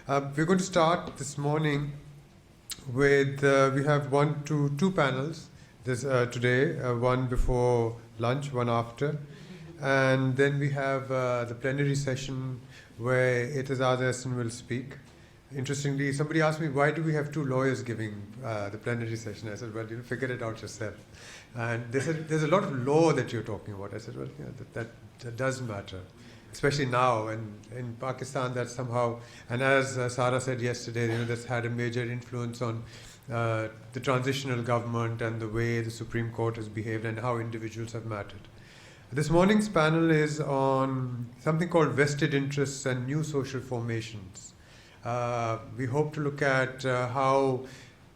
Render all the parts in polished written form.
We're going to start this morning with, we have two panels today, one before lunch, one after. And then we have the plenary session where Quaid-e-Azam will speak. Interestingly, somebody asked me, why do we have two lawyers giving the plenary session? I said, well, figure it out yourself. And they said, there's a lot of law that you're talking about. I said, well, that does matter, especially now. And in Pakistan, that somehow, and as Sarah said yesterday, that's had a major influence on the transitional government and the way the Supreme Court has behaved and how individuals have mattered. This morning's panel is on something called vested interests and new social formations. We hope to look at how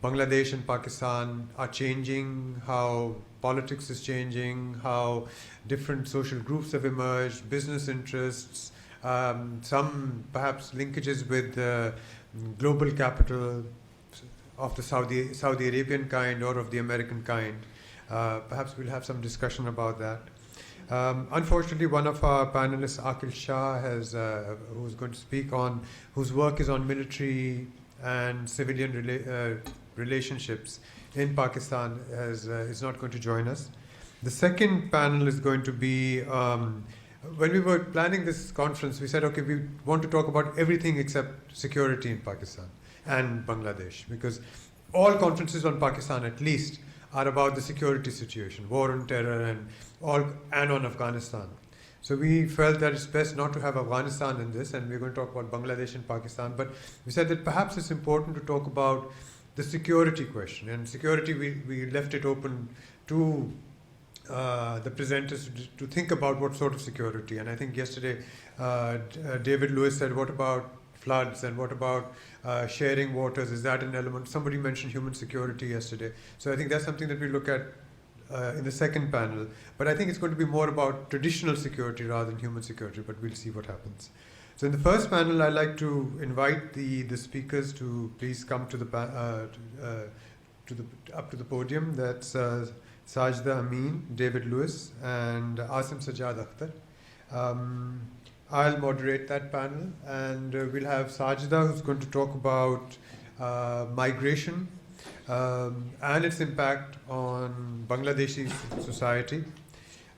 Bangladesh and Pakistan are changing, how politics is changing, how different social groups have emerged, business interests, some perhaps linkages with global capital of the Saudi Arabian kind or of the American kind. Perhaps we'll have some discussion about that. Unfortunately, one of our panelists, Akil Shah, who's going to speak on, whose work is on military and civilian relationships in Pakistan, is not going to join us. The second panel is going to be, when we were planning this conference, we said, okay, we want to talk about everything except security in Pakistan and Bangladesh, because all conferences on Pakistan, at least, are about the security situation, war on terror, and on Afghanistan. So we felt that it's best not to have Afghanistan in this, and we're going to talk about Bangladesh and Pakistan. But we said that perhaps it's important to talk about the security question. And security, we left it open to the presenters to think about what sort of security. And I think yesterday David Lewis said, what about floods, and what about sharing waters? Is that an element? Somebody mentioned human security yesterday. So I think that's something that we look at in the second panel. But I think it's going to be more about traditional security rather than human security, but we'll see what happens. So in the first panel, I'd like to invite the speakers to please come to up to the podium. That's Sajjad, Amin, David Lewis, and Aasim, Sajjad, Akhtar. I'll moderate that panel, and we'll have Sajeda, who's going to talk about migration and its impact on Bangladeshi society.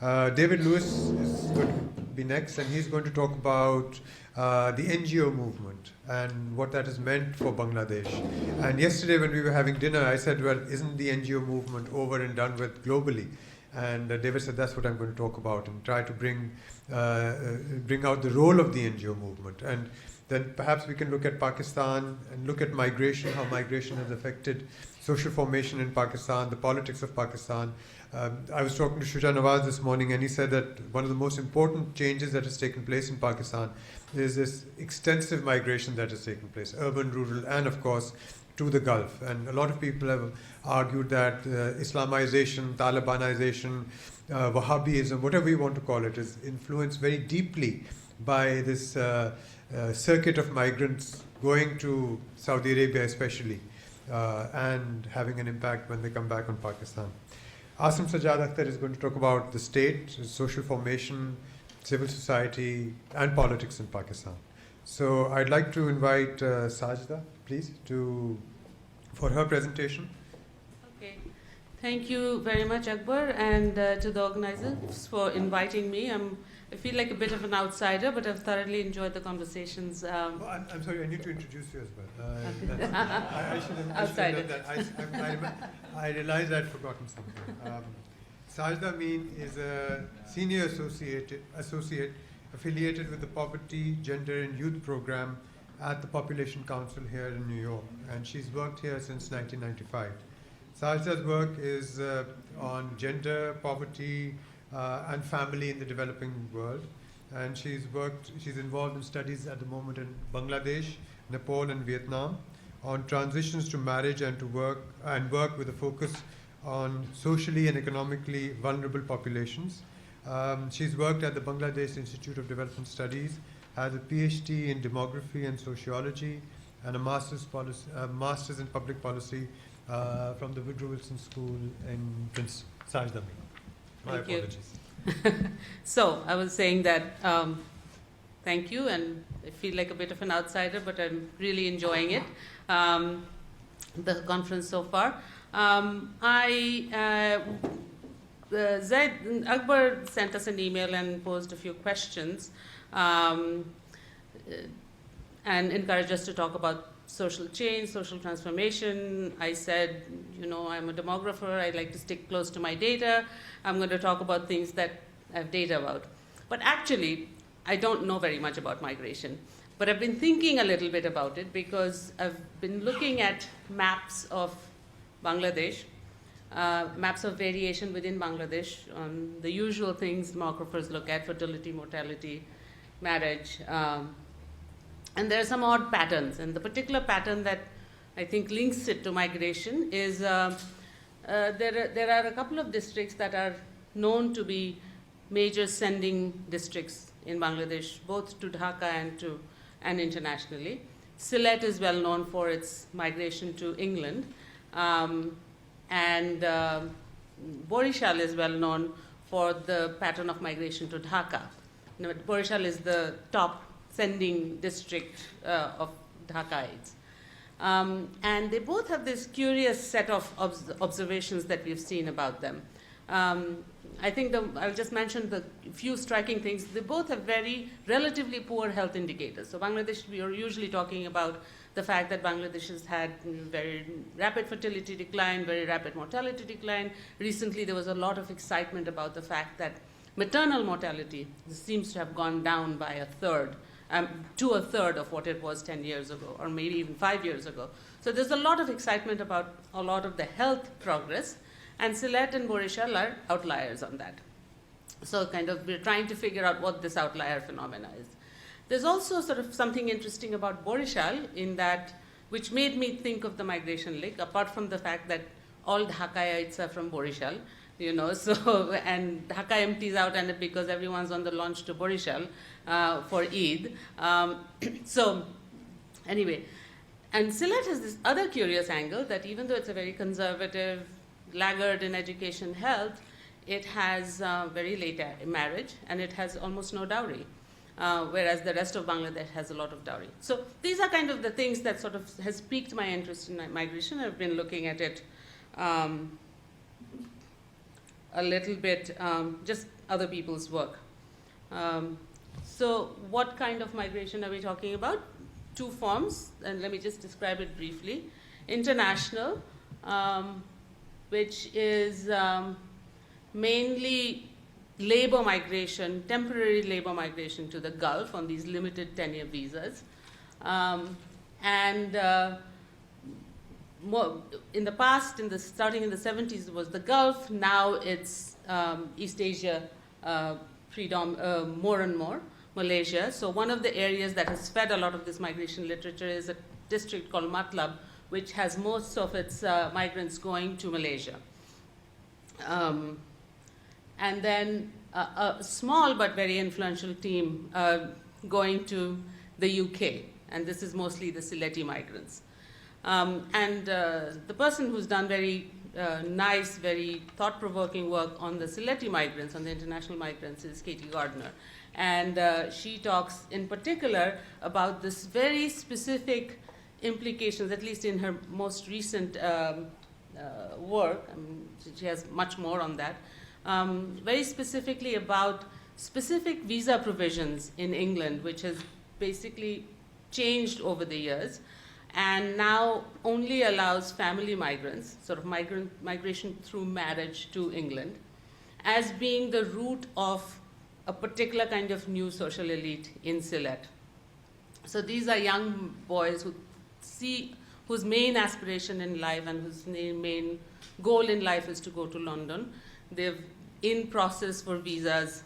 David Lewis is going to be next, and he's going to talk about the NGO movement and what that has meant for Bangladesh. And yesterday when we were having dinner, I said, well, isn't the NGO movement over and done with globally? And David said, that's what I'm going to talk about, and try to bring out the role of the NGO movement. And then perhaps we can look at Pakistan and look at migration, how migration has affected social formation in Pakistan, the politics of Pakistan. I was talking to Shuja Nawaz this morning, and he said that one of the most important changes that has taken place in Pakistan is this extensive migration that has taken place, urban, rural, and of course, to the Gulf. And a lot of people have argued that Islamization, Talibanization, Wahhabism, whatever you want to call it, is influenced very deeply by this circuit of migrants going to Saudi Arabia especially, and having an impact when they come back on Pakistan. Aasim Sajjad Akhtar is going to talk about the state, social formation, civil society, and politics in Pakistan. So I'd like to invite Sajda, please, for her presentation. Okay. Thank you very much, Akbar, and to the organizers for inviting me. I feel like a bit of an outsider, but I've thoroughly enjoyed the conversations. I'm sorry, I need to introduce you as well. I should have done that. I realized I'd forgotten something. Sajda Amin is a senior associate affiliated with the Poverty, Gender and Youth Program at the Population Council here in New York, and she's worked here since 1995. Sajda's work is on gender, poverty, and family in the developing world, and she's involved in studies at the moment in Bangladesh, Nepal, and Vietnam on transitions to marriage and work with a focus on socially and economically vulnerable populations. She's worked at the Bangladesh Institute of Development Studies, has a PhD in demography and sociology, and a master's in public policy from the Woodrow Wilson School in Prince Sajda. My Thank you. apologies. So I was saying that thank you, and I feel like a bit of an outsider, but I'm really enjoying it, the conference so far. Akbar sent us an email and posed a few questions and encouraged us to talk about social change, social transformation. I said, you know, I'm a demographer, I like to stick close to my data. I'm going to talk about things that I have data about. But actually, I don't know very much about migration. But I've been thinking a little bit about it because I've been looking at maps of Bangladesh, maps of variation within Bangladesh on the usual things demographers look at: fertility, mortality, marriage. And there are some odd patterns. And the particular pattern that I think links it to migration is there are a couple of districts that are known to be major sending districts in Bangladesh, both to Dhaka and internationally. Sylhet is well known for its migration to England. And Borishal is well known for the pattern of migration to Dhaka. You know, Borishal is the top sending district of Dhakaites. And they both have this curious set of observations that we've seen about them. I think I'll just mention the few striking things. They both have very relatively poor health indicators. So Bangladesh, we are usually talking about the fact that Bangladesh has had very rapid fertility decline, very rapid mortality decline. Recently, there was a lot of excitement about the fact that maternal mortality seems to have gone down by a third, to a third of what it was 10 years ago, or maybe even 5 years ago. So there's a lot of excitement about a lot of the health progress, and Sylhet and Borishal are outliers on that. So kind of we're trying to figure out what this outlier phenomena is. There's also sort of something interesting about Borishal in that, which made me think of the migration link, apart from the fact that all Dhakaites are from Borishal, you know, so, and Dhaka empties out and because everyone's on the launch to Borishal for Eid. So anyway, and Sylhet has this other curious angle that even though it's a very conservative, laggard in education health, it has very late marriage and it has almost no dowry. Whereas the rest of Bangladesh has a lot of dowry. So these are kind of the things that sort of has piqued my interest in migration. I've been looking at it a little bit, just other people's work. So what kind of migration are we talking about? Two forms, and let me just describe it briefly. International, which is mainly labor migration, temporary labor migration to the Gulf on these limited tenure visas. More, in the past, starting in the 70s, it was the Gulf. Now it's East Asia, more and more, Malaysia. So one of the areas that has fed a lot of this migration literature is a district called Matlab, which has most of its migrants going to Malaysia. And then a small but very influential team going to the UK, and this is mostly the Sylheti migrants. The person who's done very nice, very thought-provoking work on the Sylheti migrants, on the international migrants, is Katie Gardner. And she talks in particular about this very specific implications, at least in her most recent work. I mean, she has much more on that. Very specifically about specific visa provisions in England, which has basically changed over the years and now only allows family migrants, sort of migration through marriage to England, as being the root of a particular kind of new social elite in Sylhet. So these are young boys whose main aspiration in life and whose main goal in life is to go to London. They've in process for visas.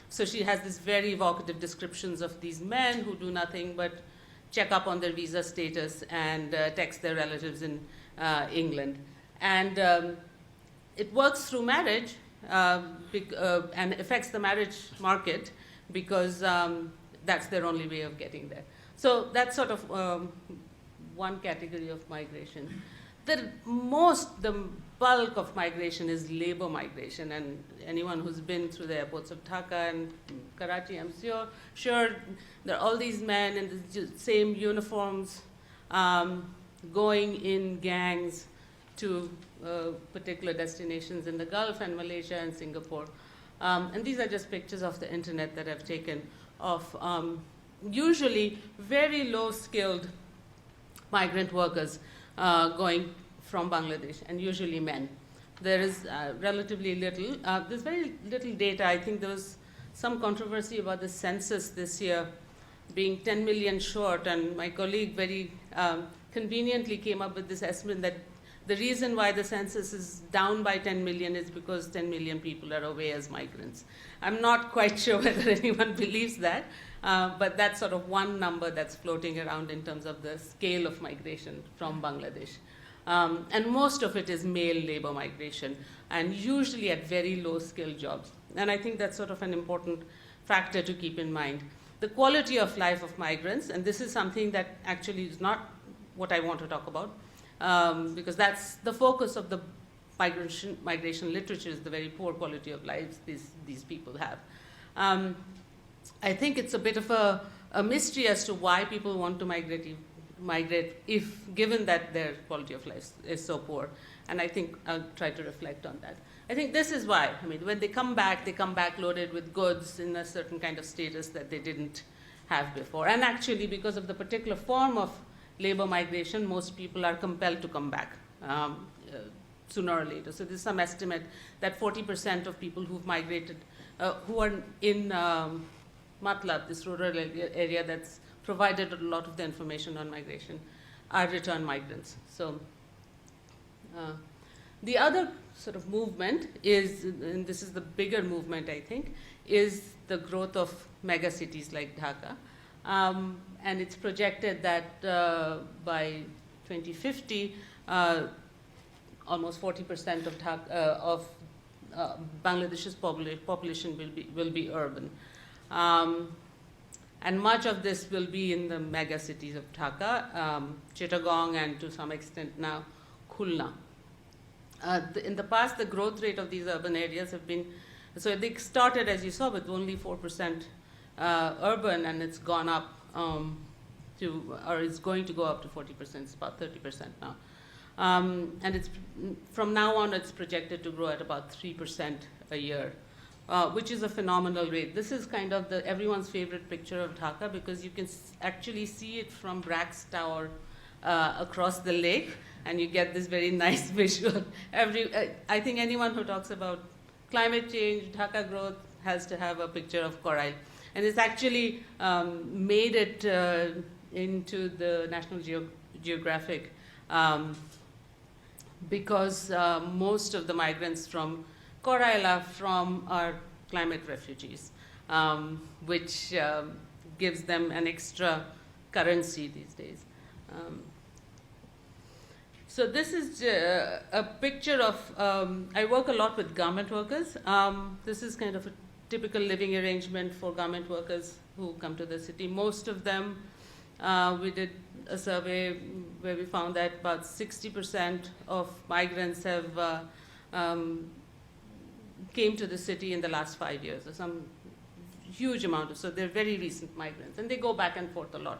So she has this very evocative descriptions of these men who do nothing but check up on their visa status and text their relatives in England. And it works through marriage and affects the marriage market because that's their only way of getting there. So that's sort of one category of migration. The bulk of migration is labor migration, and anyone who's been through the airports of Dhaka and Karachi, I'm sure there are all these men in the same uniforms going in gangs to particular destinations in the Gulf and Malaysia and Singapore. And these are just pictures off the internet that I've taken of usually very low-skilled migrant workers going from Bangladesh, and usually men. There is relatively little. There's very little data. I think there was some controversy about the census this year being 10 million short, and my colleague very conveniently came up with this estimate that the reason why the census is down by 10 million is because 10 million people are away as migrants. I'm not quite sure whether anyone believes that, but that's sort of one number that's floating around in terms of the scale of migration from Bangladesh. And most of it is male labor migration, and usually at very low-skilled jobs. And I think that's sort of an important factor to keep in mind. The quality of life of migrants, and this is something that actually is not what I want to talk about, because that's the focus of the migration literature, is the very poor quality of lives these people have. I think it's a bit of a mystery as to why people want to migrate if given that their quality of life is so poor. And I think I'll try to reflect on that. I think this is why. I mean, when they come back loaded with goods in a certain kind of status that they didn't have before. And actually, because of the particular form of labor migration, most people are compelled to come back sooner or later. So there's some estimate that 40% of people who've migrated, who are in Matlab, this rural area that's provided a lot of the information on migration, are return migrants. So the other sort of movement is, and this is the bigger movement, I think, is the growth of mega cities like Dhaka. And it's projected that by 2050, almost 40% of Bangladesh's population will be urban. And much of this will be in the mega cities of Dhaka, Chittagong, and to some extent now Khulna. In the past, the growth rate of these urban areas have been, so they started, as you saw, with only 4% urban, and it's gone up or it's going to go up to 40%. It's about 30% now. And it's, from now on, it's projected to grow at about 3% a year. Which is a phenomenal rate. This is kind of everyone's favorite picture of Dhaka, because you can actually see it from Brack's Tower across the lake, and you get this very nice visual. I think anyone who talks about climate change, Dhaka growth, has to have a picture of Coral. And it's actually made it into the National Geographic because most of the migrants from Coral are climate refugees, which gives them an extra currency these days. So this is a picture of, I work a lot with garment workers. This is kind of a typical living arrangement for garment workers who come to the city. Most of them, we did a survey where we found that about 60% of migrants have came to the city in the last 5 years, or some huge amount of, so they're very recent migrants, and they go back and forth a lot.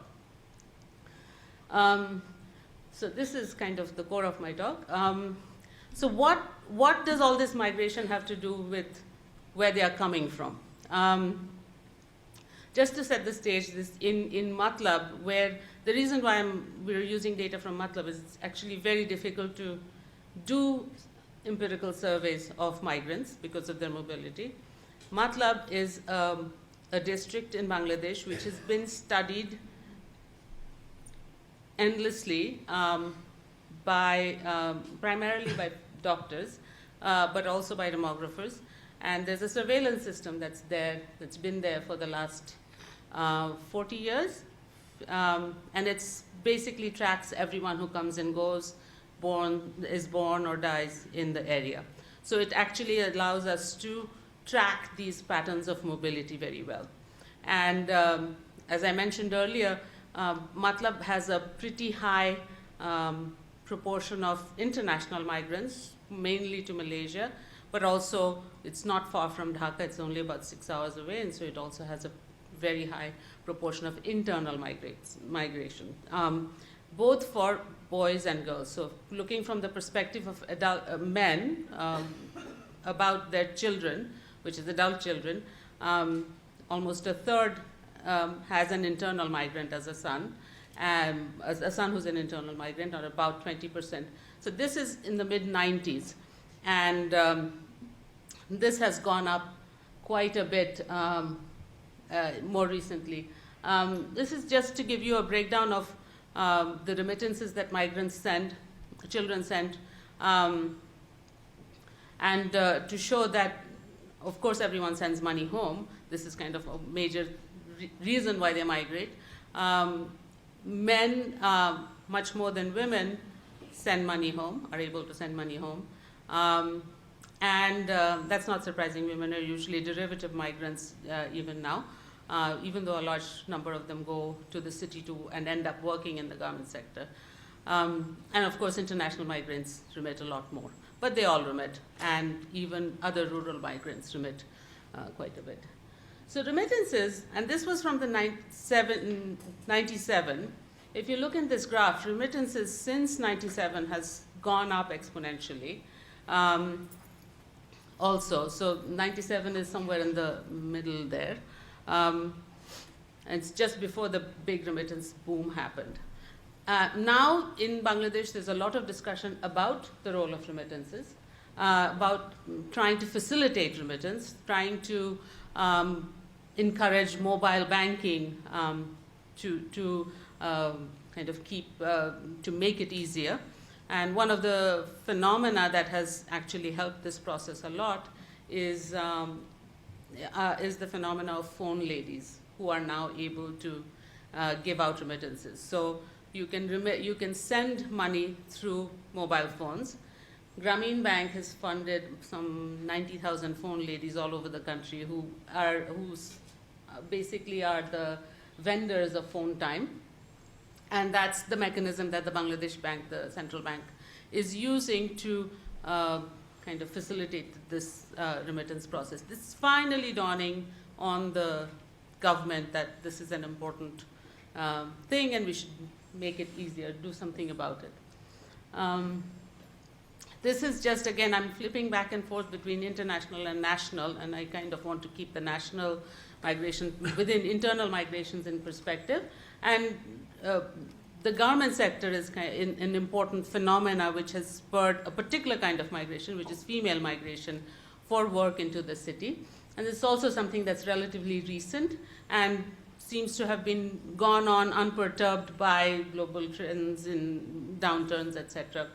So this is kind of the core of my talk. So what does all this migration have to do with where they are coming from? Just to set the stage, this in Matlab, where the reason why we're using data from Matlab is it's actually very difficult to do empirical surveys of migrants because of their mobility. Matlab is a district in Bangladesh which has been studied endlessly primarily by doctors, but also by demographers. And there's a surveillance system that's been there for the last 40 years. And it's basically tracks everyone who comes and goes, is born or dies in the area. So it actually allows us to track these patterns of mobility very well. And as I mentioned earlier, Matlab has a pretty high proportion of international migrants, mainly to Malaysia, but also it's not far from Dhaka. It's only about 6 hours away, and so it also has a very high proportion of internal migration, both for boys and girls. So looking from the perspective of adult men about their children, which is adult children, almost a third has an internal migrant as a son who's an internal migrant, or about 20%. So this is in the mid-90s, and this has gone up quite a bit more recently. This is just to give you a breakdown of the remittances that migrants send, children send, and to show that, of course, everyone sends money home. This is kind of a major reason why they migrate. Men, much more than women, send money home, are able to send money home. And that's not surprising. Women are usually derivative migrants even now, even though a large number of them go to the city and end up working in the garment sector. And of course, international migrants remit a lot more. But they all remit, and even other rural migrants remit quite a bit. So remittances, and this was from the 97. If you look in this graph, remittances since 97 has gone up exponentially. Also, so 97 is somewhere in the middle there. And it's just before the big remittance boom happened. Now in Bangladesh, there's a lot of discussion about the role of remittances, about trying to facilitate remittance, trying to encourage mobile banking to kind of to make it easier. And one of the phenomena that has actually helped this process a lot is the phenomena of phone ladies who are now able to give out remittances. So you can send money through mobile phones. Grameen Bank has funded some 90,000 phone ladies all over the country who basically are the vendors of phone time. And that's the mechanism that the Bangladesh Bank, the central bank, is using to kind of facilitate this remittance process. This is finally dawning on the government that this is an important thing and we should make it easier, do something about it. This is just, again, I'm flipping back and forth between international and national, and I kind of want to keep the national migration within internal migrations in perspective. And the garment sector is an important phenomena which has spurred a particular kind of migration, which is female migration for work into the city. And it's also something that's relatively recent and seems to have been gone on unperturbed by global trends in downturns, etc.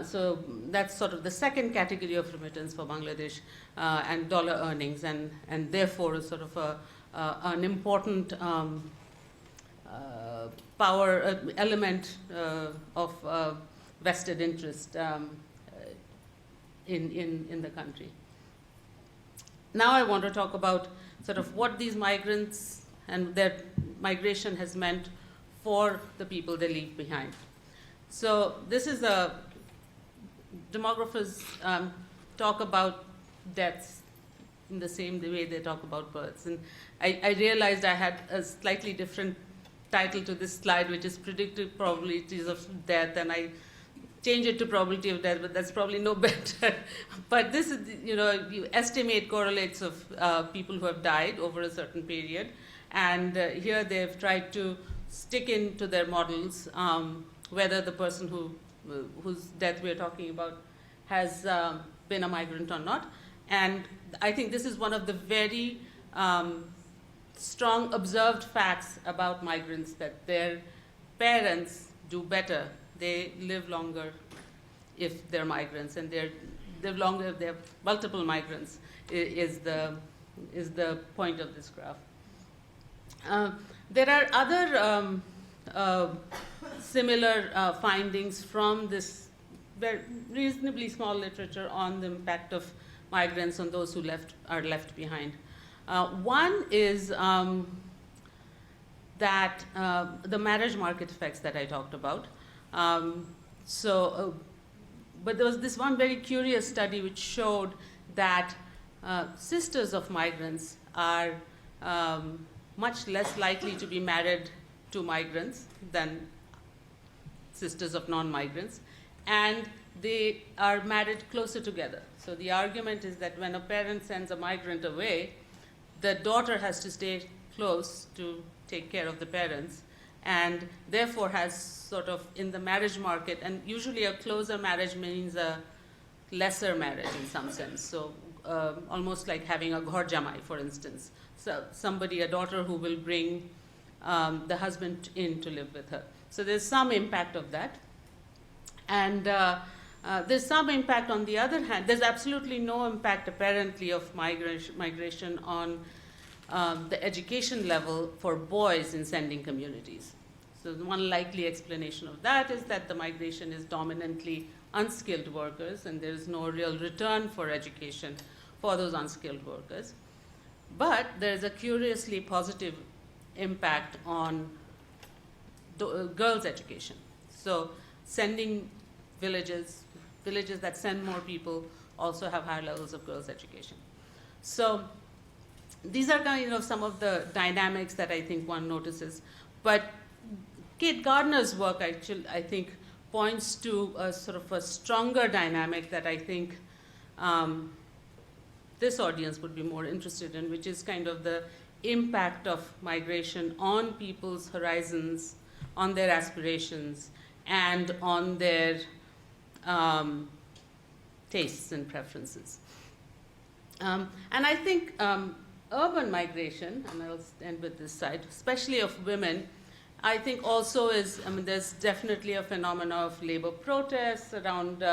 So that's sort of the second category of remittance for Bangladesh and dollar earnings, and therefore sort of an important power element of vested interest in the country. Now I want to talk about sort of what these migrants and their migration has meant for the people they leave behind. So this is demographers talk about deaths in the same way they talk about births. And I realized I had a slightly different title to this slide, which is predicted probabilities of death, and I changed it to probability of death, but that's probably no better. But this is, you estimate correlates of people who have died over a certain period, and here they've tried to stick into their models whether the person whose death we're talking about has been a migrant or not. And I think this is one of the very strong observed facts about migrants, that their parents do better. They live longer if they're migrants, and they live longer if they have multiple migrants, is the point of this graph. There are other similar findings from this very reasonably small literature on the impact of migrants on those who are left behind. One is that the marriage market effects that I talked about. So but there was this one very curious study which showed that sisters of migrants are much less likely to be married to migrants than sisters of non-migrants, and they are married closer together. So the argument is that when a parent sends a migrant away, the daughter has to stay close to take care of the parents, and therefore has sort of in the marriage market, and usually a closer marriage means a lesser marriage in some sense. So almost like having a ghar jamai, for instance. So somebody, a daughter who will bring the husband in to live with her. So there's some impact of that. And there's some impact on the other hand. There's absolutely no impact apparently of migration on the education level for boys in sending communities. So the one likely explanation of that is that the migration is dominantly unskilled workers, and there's no real return for education for those unskilled workers. But there's a curiously positive impact on girls' education. So sending villages that send more people also have higher levels of girls' education. So these are kind of some of the dynamics that I think one notices. But Kate Gardner's work actually, I think, points to a sort of a stronger dynamic that I think this audience would be more interested in, which is kind of the impact of migration on people's horizons, on their aspirations, and on their tastes and preferences. And I think urban migration, and I'll end with this side, especially of women, I think also is, I mean, there's definitely a phenomena of labor protests around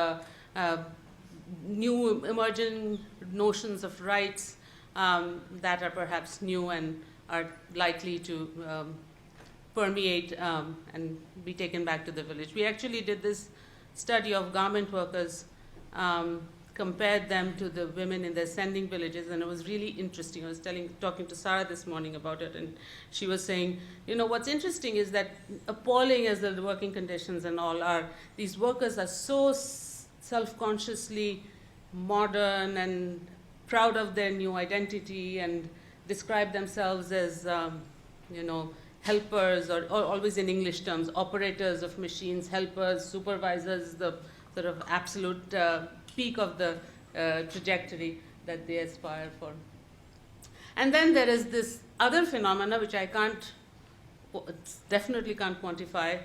new emerging notions of rights that are perhaps new and are likely to permeate and be taken back to the village. We actually did this study of garment workers, compared them to the women in their sending villages, and it was really interesting. I was talking to Sarah this morning about it, and she was saying, you know, what's interesting is that appalling as the working conditions and all are, these workers are so self-consciously modern and proud of their new identity and describe themselves as, you know, helpers, or always in English terms, operators of machines, helpers, supervisors, the sort of absolute peak of the trajectory that they aspire for. And then there is this other phenomena which I definitely can't quantify,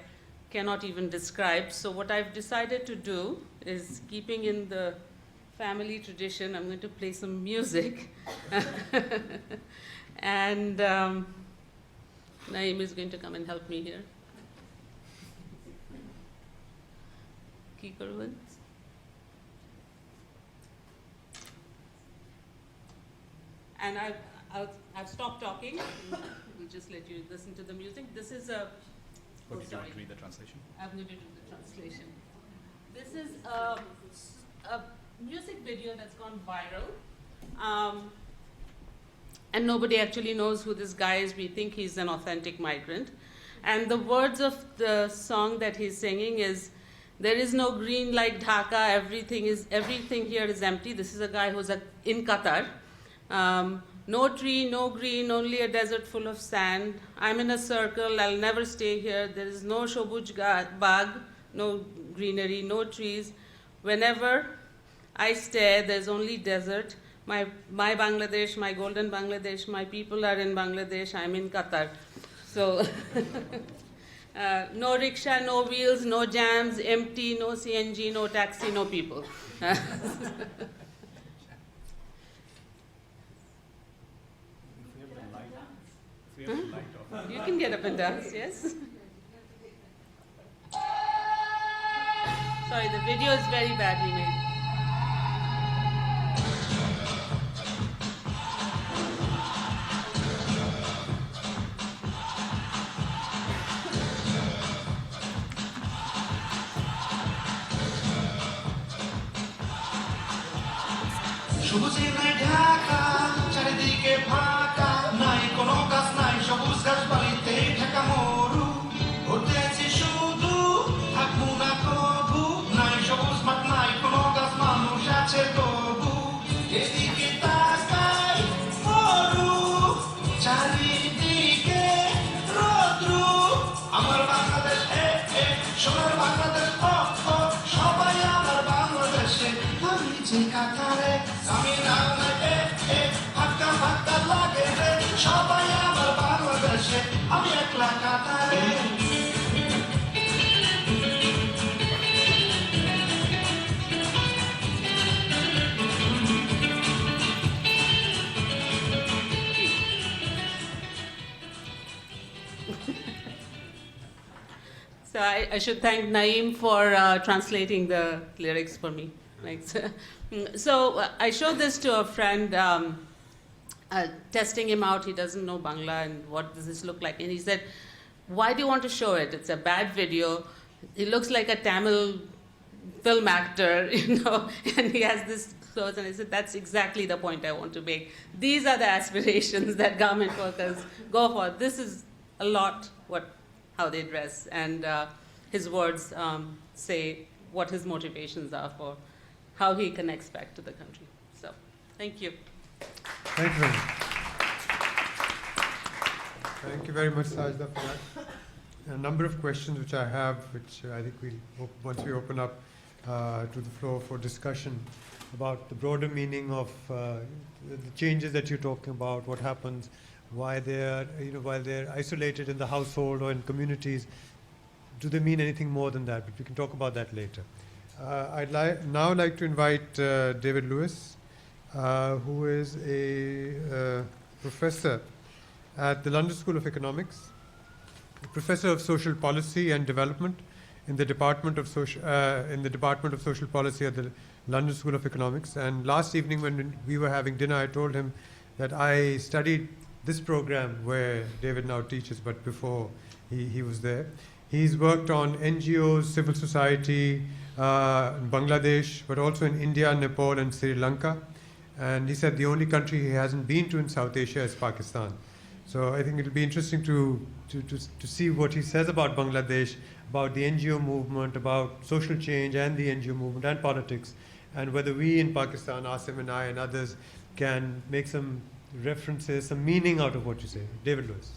cannot even describe. So what I've decided to do is, keeping in the family tradition, I'm going to play some music. And Naeem is going to come and help me here. Kikarwan. And I've stopped talking. We'll just let you listen to the music. This is a... Would you like to read the translation? I'm going to do the translation. This is a music video that's gone viral. And nobody actually knows who this guy is. We think he's an authentic migrant. And the words of the song that he's singing is, "There is no green like Dhaka, everything here is empty." This is a guy who's in Qatar. No tree, no green, only a desert full of sand. I'm in a circle, I'll never stay here. There is no shobuj bag, no greenery, no trees. Whenever I stare, there's only desert. My Bangladesh, my golden Bangladesh, my people are in Bangladesh, I'm in Qatar. So, no rickshaw, no wheels, no jams, empty, no CNG, no taxi, no people. You can get up and dance, yes? Sorry, the video is very badly made. সবুজে নাই ঢাকা চারিদিকে ফাঁকা নাই কোনো গাছ নাই সবুজ গাছ বাড়িতে ঢাকা মরু ঘুরতে আছি শুধু থাকবো না কবু নাই সবুজ মাঠ নাই চারিদিকে রৌদ্রু আমার বাংলাদেশ সোনার বাংলাদেশ সবাই আমার বাংলাদেশে আমি যে কাতারে আমি ফাঁকা ফাঁকা লাগে রে সবাই আমার বাংলাদেশে আমি একলা কাতারে So I should thank Naeem for translating the lyrics for me. Like, so I showed this to a friend, testing him out. He doesn't know Bangla and what does this look like. And he said, why do you want to show it? It's a bad video. He looks like a Tamil film actor, you know, and he has this clothes. And I said, that's exactly the point I want to make. These are the aspirations that government workers go for. This is a lot how they dress, and his words say what his motivations are for how he connects back to the country. So, thank you. Thank you very much. Thank you very much, Sajeda, for that. A number of questions which I have, which I think once we open up to the floor for discussion about the broader meaning of the changes that you're talking about, what happens, why they're isolated in the household or in communities. Do they mean anything more than that? But we can talk about that later. I'd now like to invite David Lewis, who is a professor at the London School of Economics, a professor of social policy and development in the Department of Social Policy at the London School of Economics. And last evening when we were having dinner, I told him that I studied this program where David now teaches, but before he was there. He's worked on NGOs, civil society, in Bangladesh, but also in India, Nepal, and Sri Lanka. And he said the only country he hasn't been to in South Asia is Pakistan. So I think it'll be interesting to see what he says about Bangladesh, about the NGO movement, about social change and the NGO movement and politics, and whether we in Pakistan, Aasim and I and others, can make some references, some meaning out of what you say. David Lewis.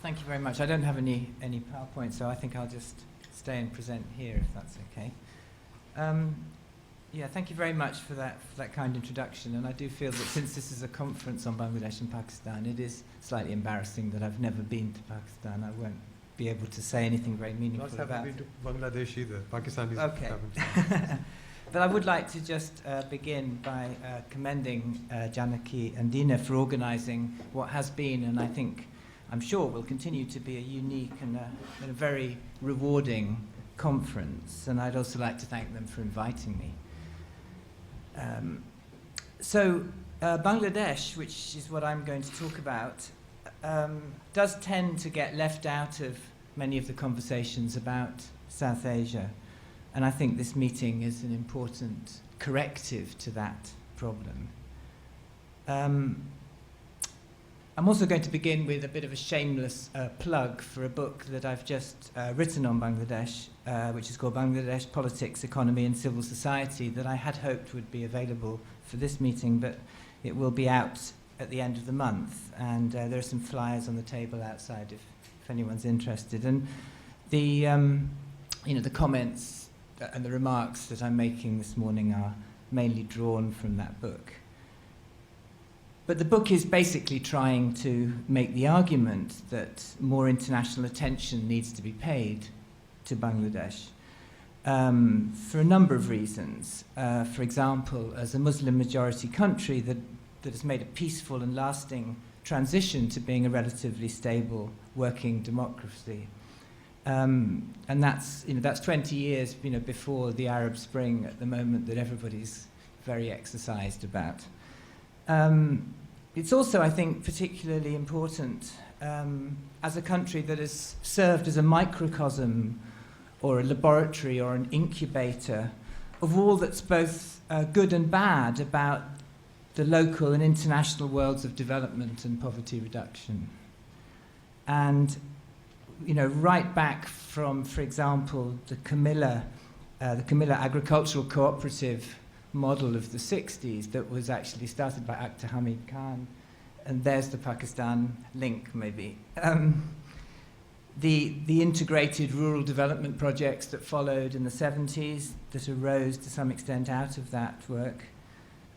Thank you very much. I don't have any PowerPoint, so I think I'll just stay and present here, if that's okay. Yeah, thank you very much for that kind introduction. And I do feel that since this is a conference on Bangladesh and Pakistan, it is slightly embarrassing that I've never been to Pakistan. I won't be able to say anything very meaningful about it. I haven't been to Bangladesh either. Pakistanis Okay. haven't. But I would like to just begin by commending Janaki and Dina for organising what has been, and I think, I'm sure will continue to be, a unique and a very rewarding conference. And I'd also like to thank them for inviting me. Bangladesh, which is what I'm going to talk about, does tend to get left out of many of the conversations about South Asia. And I think this meeting is an important corrective to that problem. I'm also going to begin with a bit of a shameless plug for a book that I've just written on Bangladesh, which is called Bangladesh Politics, Economy and Civil Society, that I had hoped would be available for this meeting, but it will be out at the end of the month. And there are some flyers on the table outside if anyone's interested. And the comments and the remarks that I'm making this morning are mainly drawn from that book. But the book is basically trying to make the argument that more international attention needs to be paid to Bangladesh for a number of reasons. For example, as a Muslim majority country that has made a peaceful and lasting transition to being a relatively stable working democracy. And that's 20 years before the Arab Spring at the moment that everybody's very exercised about. It's also, I think, particularly important as a country that has served as a microcosm or a laboratory or an incubator of all that's both good and bad about the local and international worlds of development and poverty reduction. And right back from, for example, the Camilla agricultural cooperative model of the 60s that was actually started by Akhtar Hamid Khan and there's the Pakistan link, maybe. The integrated rural development projects that followed in the 70s, that arose to some extent out of that work.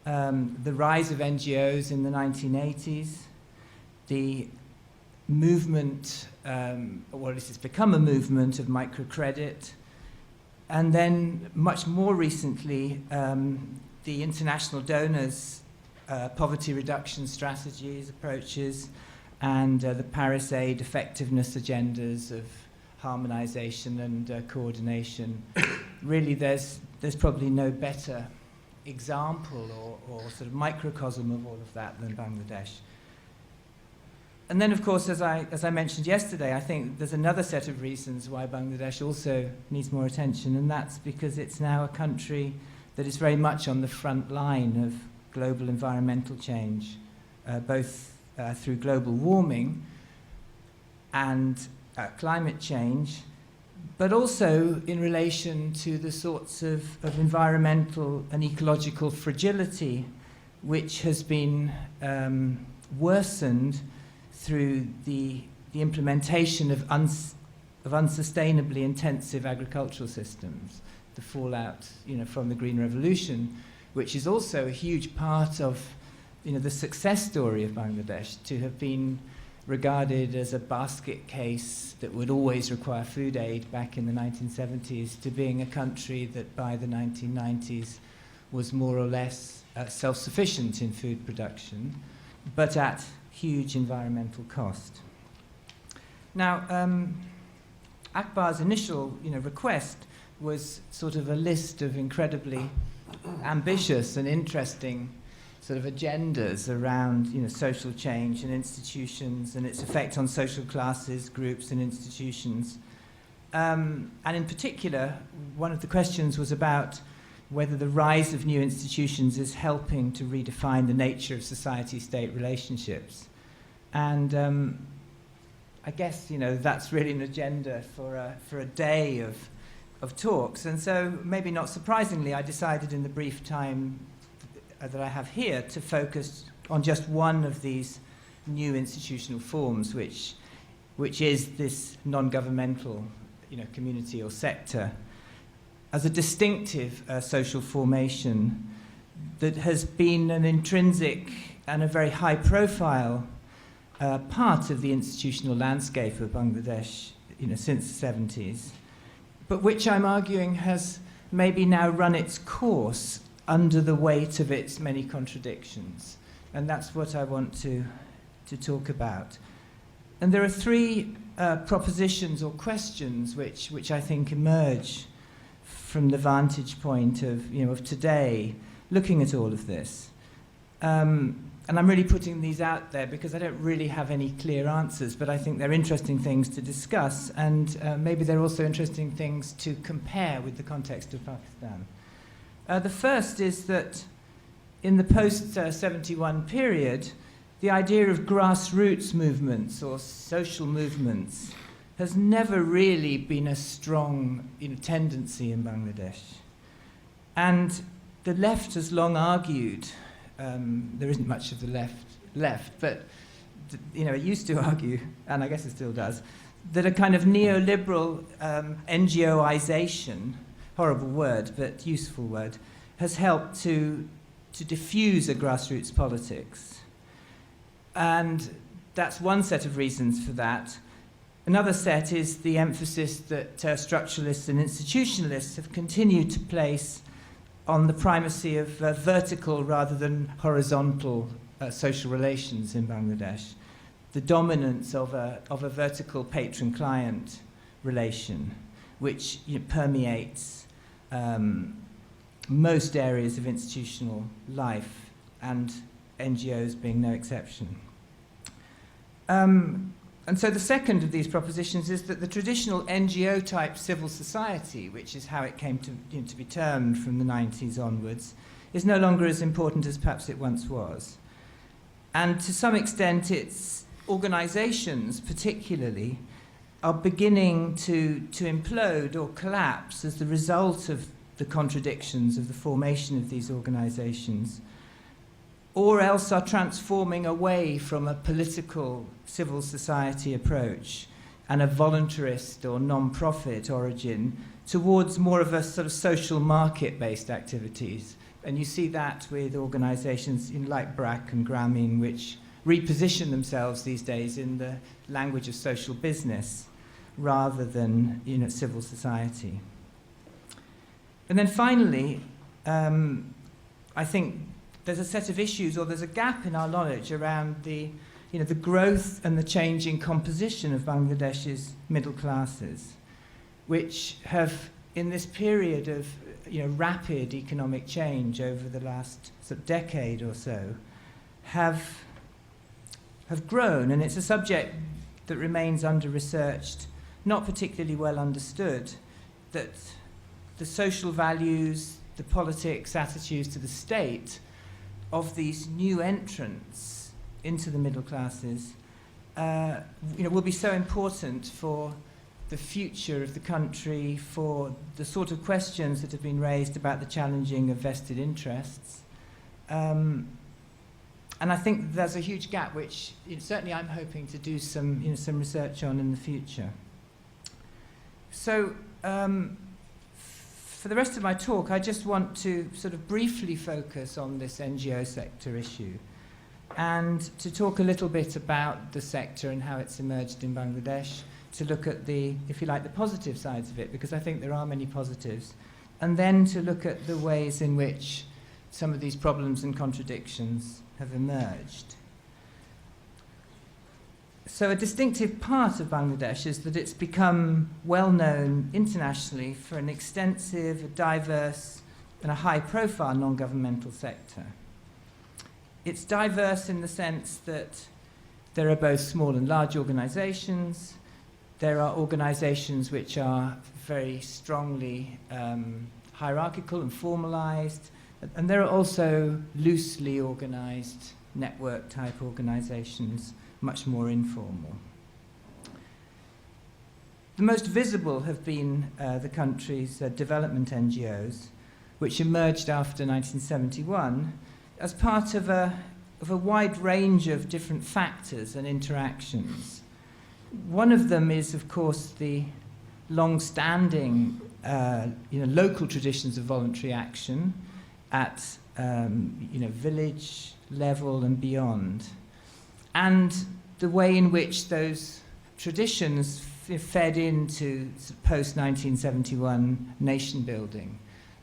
The rise of NGOs in the 1980s, the movement, well, this has become a movement of microcredit, and then much more recently, the international donors' poverty reduction strategies, approaches, and the Paris Aid effectiveness agendas of harmonization and coordination. Really, there's probably no better example or sort of microcosm of all of that than Bangladesh. And then, of course, as I mentioned yesterday, I think there's another set of reasons why Bangladesh also needs more attention, and that's because it's now a country that is very much on the front line of global environmental change, both through global warming and climate change, but also in relation to the sorts of environmental and ecological fragility which has been worsened through the implementation of unsustainably intensive agricultural systems, the fallout, from the Green Revolution, which is also a huge part of, the success story of Bangladesh, to have been regarded as a basket case that would always require food aid back in the 1970s, to being a country that by the 1990s was more or less self-sufficient in food production, but at huge environmental cost. Now, Akbar's initial, request was sort of a list of incredibly ambitious and interesting sort of agendas around, social change and institutions and its effect on social classes, groups, and institutions. And in particular, one of the questions was about whether the rise of new institutions is helping to redefine the nature of society-state relationships. And I guess, that's really an agenda for a day of talks. And so, maybe not surprisingly, I decided in the brief time that I have here to focus on just one of these new institutional forms, which is this non-governmental, community or sector, as a distinctive social formation that has been an intrinsic and a very high-profile part of the institutional landscape of Bangladesh, since the 70s, but which I'm arguing has maybe now run its course under the weight of its many contradictions. And that's what I want to talk about. And there are three propositions or questions which I think emerge from the vantage point of today, looking at all of this. And I'm really putting these out there because I don't really have any clear answers, but I think they're interesting things to discuss, and maybe they're also interesting things to compare with the context of Pakistan. The first is that in the post-71 period, the idea of grassroots movements or social movements has never really been a strong tendency in Bangladesh. And the left has long argued, there isn't much of the left, but it used to argue, and I guess it still does, that a kind of neoliberal NGOization, horrible word, but useful word, has helped to diffuse a grassroots politics. And that's one set of reasons for that. Another set is the emphasis that structuralists and institutionalists have continued to place on the primacy of vertical rather than horizontal social relations in Bangladesh, the dominance of a vertical patron-client relation, which permeates most areas of institutional life, and NGOs being no exception. And so the second of these propositions is that the traditional NGO-type civil society, which is how it came to be termed from the 90s onwards, is no longer as important as perhaps it once was. And to some extent, its organizations, particularly, are beginning to implode or collapse as the result of the contradictions of the formation of these organizations. or else are transforming away from a political civil society approach and a voluntarist or non-profit origin towards more of a sort of social market-based activities. And you see that with organisations like BRAC and Grameen, which reposition themselves these days in the language of social business rather than, you know, civil society. And then finally, I think there's a set of issues, or there's a gap in our knowledge around the, you know, the growth and the changing composition of Bangladesh's middle classes, which have, in this period of, you know, rapid economic change over the last sort of decade or so, have grown. And it's a subject that remains under-researched, not particularly well understood, that the social values, the politics, attitudes to the state of these new entrants into the middle classes, you know, will be so important for the future of the country, for the sort of questions that have been raised about the challenging of vested interests. And I think there's a huge gap, which, you know, certainly I'm hoping to do some, you know, some research on in the future. So, for the rest of my talk, I just want to sort of briefly focus on this NGO sector issue and to talk a little bit about the sector and how it's emerged in Bangladesh, to look at the, if you like, the positive sides of it, because I think there are many positives, and then to look at the ways in which some of these problems and contradictions have emerged. So a distinctive part of Bangladesh is that it's become well known internationally for an extensive, a diverse, and a high-profile non-governmental sector. It's diverse in the sense that there are both small and large organizations. There are organizations which are very strongly hierarchical and formalized, and there are also loosely organized network-type organizations, much more informal. The most visible have been the country's development NGOs, which emerged after 1971 as part of a wide range of different factors and interactions. One of them is, of course, the long-standing local traditions of voluntary action at village level and beyond, and the way in which those traditions fed into post-1971 nation building,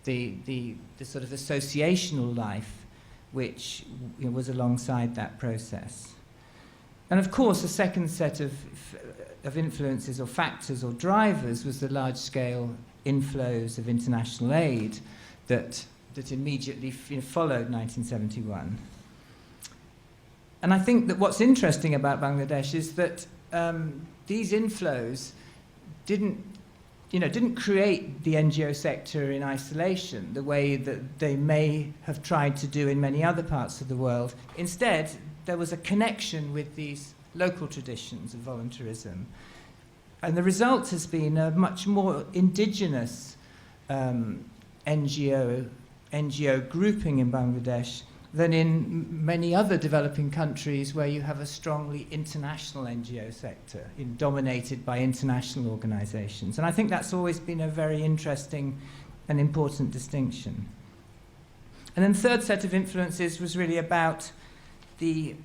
the sort of associational life which was alongside that process. And of course, a second set of influences or factors or drivers was the large-scale inflows of international aid that immediately followed 1971. And I think that what's interesting about Bangladesh is that these inflows didn't create the NGO sector in isolation, the way that they may have tried to do in many other parts of the world. Instead, there was a connection with these local traditions of voluntarism. And the result has been a much more indigenous NGO grouping in Bangladesh than in many other developing countries where you have a strongly international NGO sector, dominated by international organizations. And I think that's always been a very interesting and important distinction. And then the third set of influences was really about the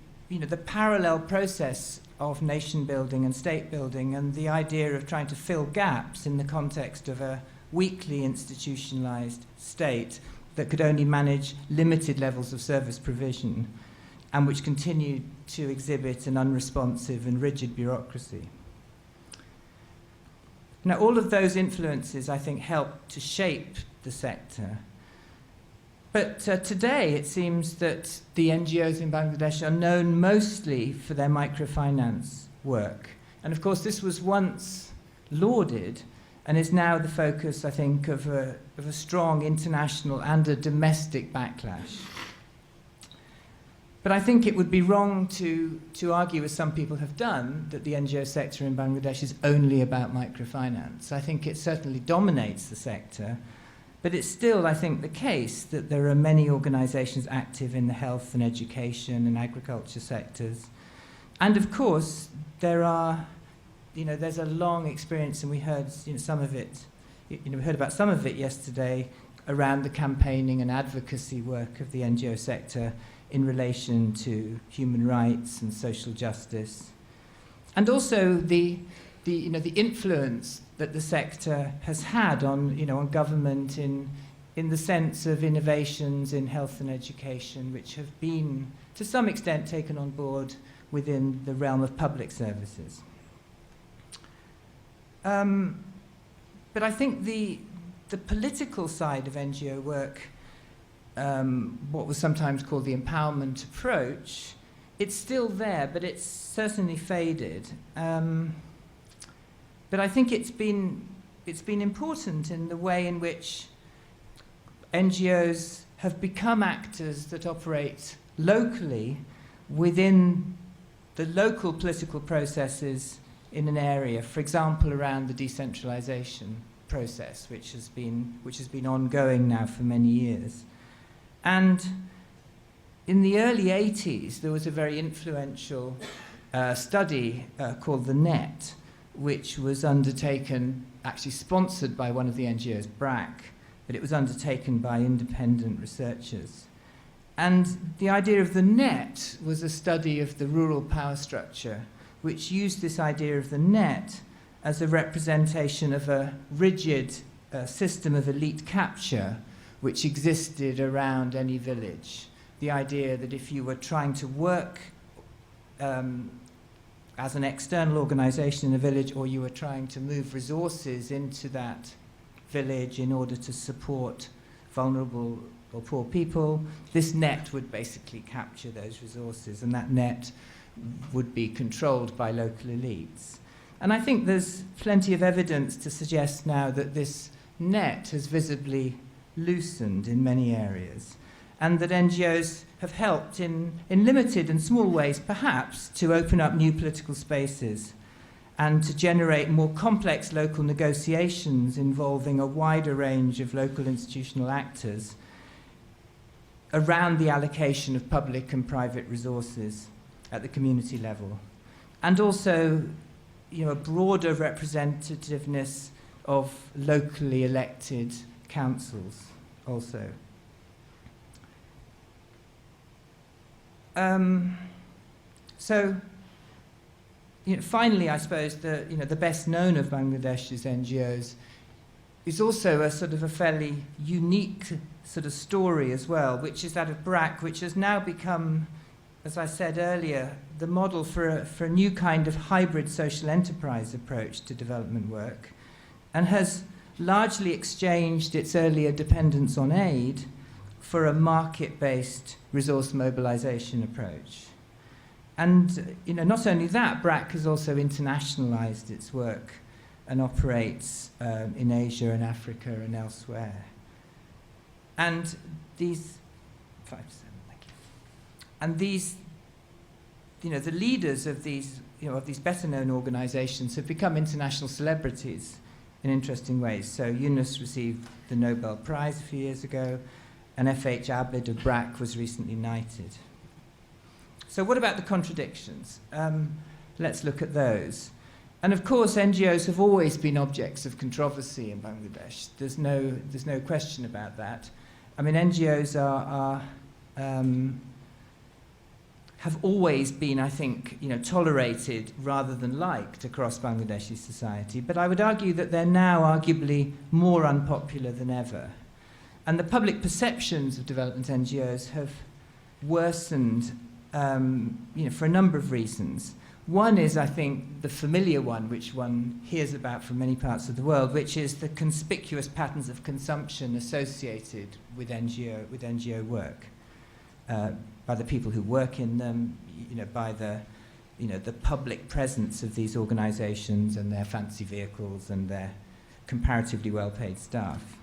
parallel process of nation building and state building, and the idea of trying to fill gaps in the context of a weakly institutionalized state that could only manage limited levels of service provision and which continued to exhibit an unresponsive and rigid bureaucracy. Now, all of those influences, I think, helped to shape the sector. But today, it seems that the NGOs in Bangladesh are known mostly for their microfinance work. And of course, this was once lauded and is now the focus, I think, of a strong international and a domestic backlash. But I think it would be wrong to argue, as some people have done, that the NGO sector in Bangladesh is only about microfinance. I think it certainly dominates the sector, But it's still, I think, the case that there are many organisations active in the health and education and agriculture sectors. And of course, there's a long experience, and we heard some of it, we heard about some of it yesterday, around the campaigning and advocacy work of the NGO sector in relation to human rights and social justice. And also the influence that the sector has had on government in the sense of innovations in health and education, which have been, to some extent, taken on board within the realm of public services. But I think the political side of NGO work, what was sometimes called the empowerment approach, it's still there, but it's certainly faded. But I think it's been important in the way in which NGOs have become actors that operate locally within the local political processes in an area, for example, around the decentralization process, which has been ongoing now for many years. And in the early 80s, there was a very influential study called The Net, which was undertaken, actually sponsored by one of the NGOs, BRAC, but it was undertaken by independent researchers. And the idea of the net was a study of the rural power structure, which used this idea of the net as a representation of a rigid system of elite capture which existed around any village. The idea that if you were trying to work as an external organization in a village, or you were trying to move resources into that village in order to support vulnerable or poor people, this net would basically capture those resources, and that net would be controlled by local elites. And I think there's plenty of evidence to suggest now that this net has visibly loosened in many areas, and that NGOs have helped in limited and small ways, perhaps, to open up new political spaces and to generate more complex local negotiations involving a wider range of local institutional actors around the allocation of public and private resources at the community level, and also a broader representativeness of locally elected councils also. Finally, I suppose the best known of Bangladesh's NGOs is also a sort of a fairly unique sort of story as well, which is that of BRAC, which has now become, as I said earlier, the model for a new kind of hybrid social enterprise approach to development work, and has largely exchanged its earlier dependence on aid for a market-based resource mobilization approach. And not only that, BRAC has also internationalized its work and operates in Asia and Africa and elsewhere. And these, 5-7, thank you. And these, the leaders of these, of these better-known organizations have become international celebrities in interesting ways. So Yunus received the Nobel Prize a few years ago, and F.H. Abid of BRAC was recently knighted. So what about the contradictions? Let's look at those. And of course, NGOs have always been objects of controversy in Bangladesh. There's no question about that. I mean, NGOs have always been, I think, tolerated rather than liked across Bangladeshi society. But I would argue that they're now arguably more unpopular than ever. And the public perceptions of development NGOs have worsened, for a number of reasons. One is, I think, the familiar one, which one hears about from many parts of the world, which is the conspicuous patterns of consumption associated with NGO work, by the people who work in them, by the public presence of these organizations and their fancy vehicles and their comparatively well-paid staff.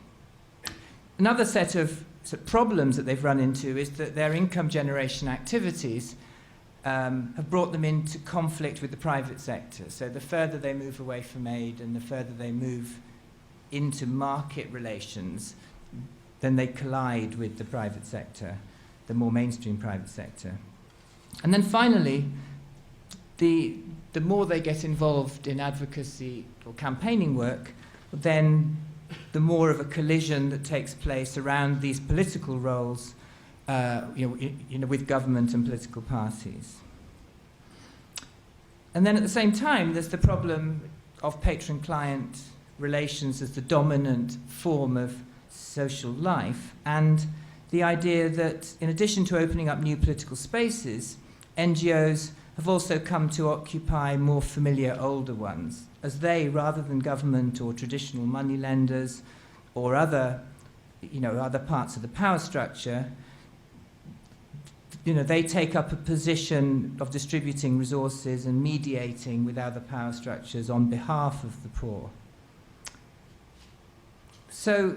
Another set of problems that they've run into is that their income generation activities have brought them into conflict with the private sector. So the further they move away from aid and the further they move into market relations, then they collide with the private sector, the more mainstream private sector. And then finally, the more they get involved in advocacy or campaigning work, then the more of a collision that takes place around these political roles, with government and political parties. And then at the same time, there's the problem of patron-client relations as the dominant form of social life, and the idea that in addition to opening up new political spaces, NGOs have also come to occupy more familiar older ones, as they, rather than government or traditional moneylenders or other parts of the power structure, they take up a position of distributing resources and mediating with other power structures on behalf of the poor. So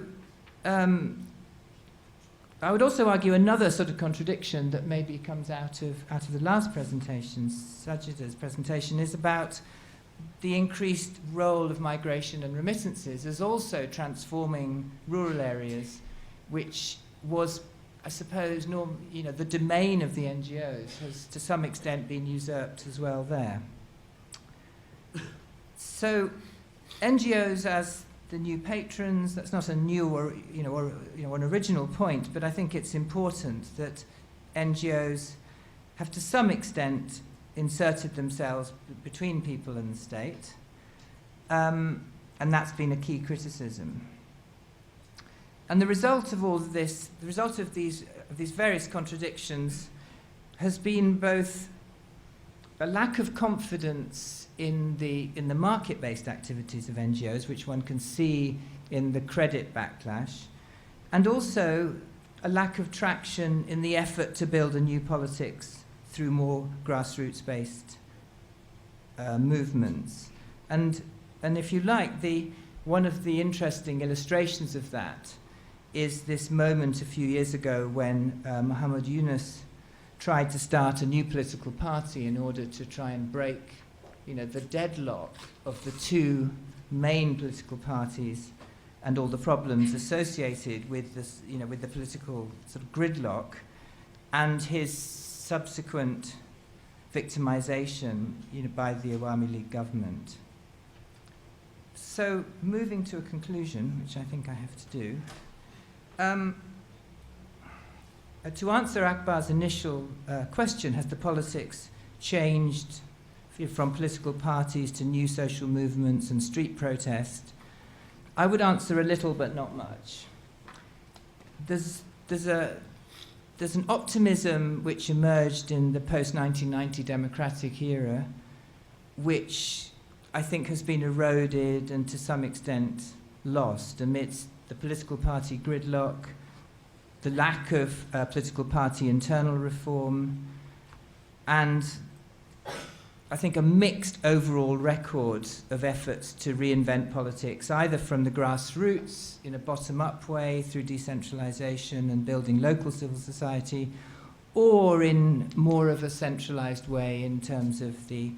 I would also argue another sort of contradiction that maybe comes out of the last presentation, Sajjeda's presentation, is about the increased role of migration and remittances as also transforming rural areas, which was, I suppose, the domain of the NGOs has to some extent been usurped as well there. So NGOs as the new patrons, that's not a new or an original point, but I think it's important that NGOs have to some extent inserted themselves between people and the state, and that's been a key criticism. And the result of all of this, the result of these various contradictions, has been both a lack of confidence in the market-based activities of NGOs, which one can see in the credit backlash, and also a lack of traction in the effort to build a new politics through more grassroots-based movements. And if you like, one of the interesting illustrations of that is this moment a few years ago when Muhammad Yunus tried to start a new political party in order to try and break the deadlock of the two main political parties and all the problems associated with this, with the political sort of gridlock, and his subsequent victimization, by the Awami League government. So, moving to a conclusion, which I think I have to do, to answer Akbar's initial question, has the politics changed from political parties to new social movements and street protest? I would answer a little, but not much. There's an optimism which emerged in the post-1990 democratic era, which I think has been eroded and to some extent lost amidst the political party gridlock, the lack of political party internal reform, and I think a mixed overall record of efforts to reinvent politics, either from the grassroots in a bottom-up way through decentralization and building local civil society, or in more of a centralized way in terms of the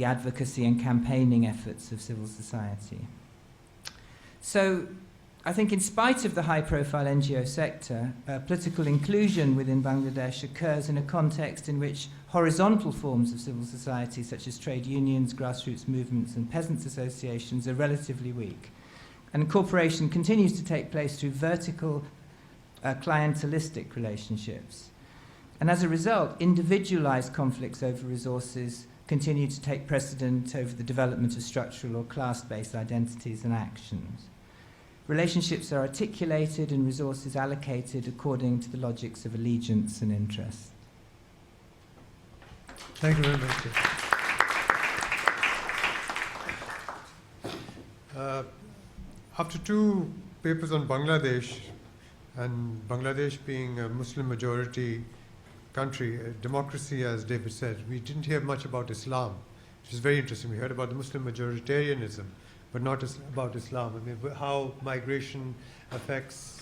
advocacy and campaigning efforts of civil society. So I think in spite of the high-profile NGO sector, political inclusion within Bangladesh occurs in a context in which horizontal forms of civil society, such as trade unions, grassroots movements, and peasants' associations, are relatively weak. And incorporation continues to take place through vertical, clientelistic relationships. And as a result, individualized conflicts over resources continue to take precedent over the development of structural or class-based identities and actions. Relationships are articulated and resources allocated according to the logics of allegiance and interest. Thank you very much. After two papers on Bangladesh, and Bangladesh being a Muslim majority country, a democracy, as David said, we didn't hear much about Islam, which is very interesting. We heard about the Muslim majoritarianism, but not about Islam. I mean, how migration affects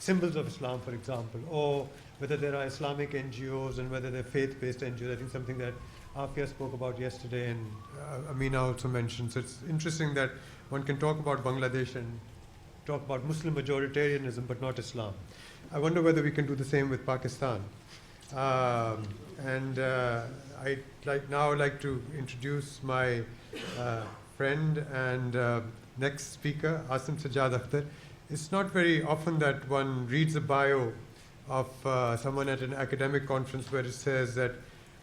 symbols of Islam, for example, or whether there are Islamic NGOs and whether they're faith-based NGOs. I think something that Afia spoke about yesterday and Amina also mentioned. So it's interesting that one can talk about Bangladesh and talk about Muslim majoritarianism but not Islam. I wonder whether we can do the same with Pakistan. I'd like to introduce my friend and next speaker, Aasim Sajjad Akhtar. It's not very often that one reads a bio of someone at an academic conference where it says that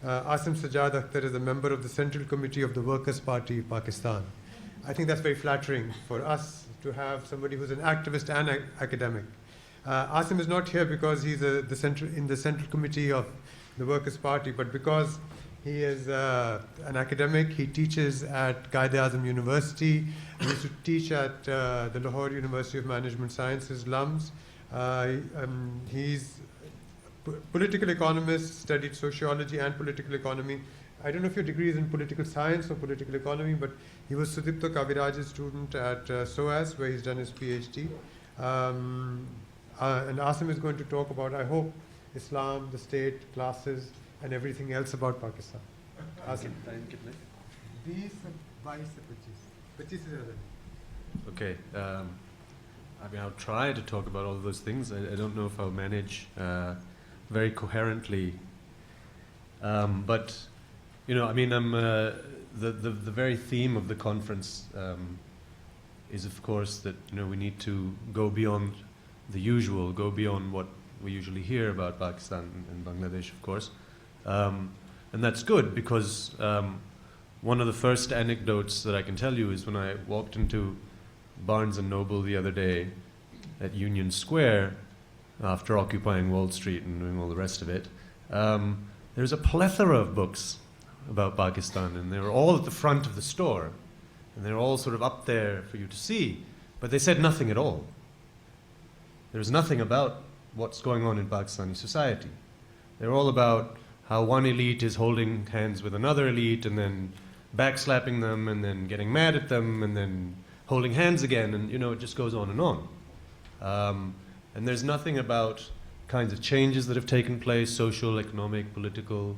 Aasim Sajjad Akhtar is a member of the Central Committee of the Workers' Party of Pakistan. I think that's very flattering for us to have somebody who's an activist and academic. Aasim is not here because he's in the Central Committee of the Workers' Party, but because he is an academic. He teaches at Quaid-e-Azam University. He used to teach at the Lahore University of Management Sciences, LUMS. He's a political economist, studied sociology and political economy. I don't know if your degree is in political science or political economy, but he was Sudipto Kaviraj's student at SOAS, where he's done his PhD. And Aasim is going to talk about, I hope, Islam, the state, classes, and everything else about Pakistan. Aasim. Okay. I mean, I'll try to talk about all of those things. I don't know if I'll manage very coherently. But, you know, I mean, the very theme of the conference is, of course, that, you know, we need to go beyond the usual, go beyond what we usually hear about Pakistan and Bangladesh, of course. And that's good because one of the first anecdotes that I can tell you is when I walked into Barnes & Noble the other day at Union Square after occupying Wall Street and doing all the rest of it. There's a plethora of books about Pakistan, and they were all at the front of the store, and they're all sort of up there for you to see, but they said nothing at all. There's nothing about what's going on in Pakistani society. They're all about how one elite is holding hands with another elite and then backslapping them and then getting mad at them and then holding hands again, and you know, it just goes on and on. And there's nothing about kinds of changes that have taken place, social, economic, political,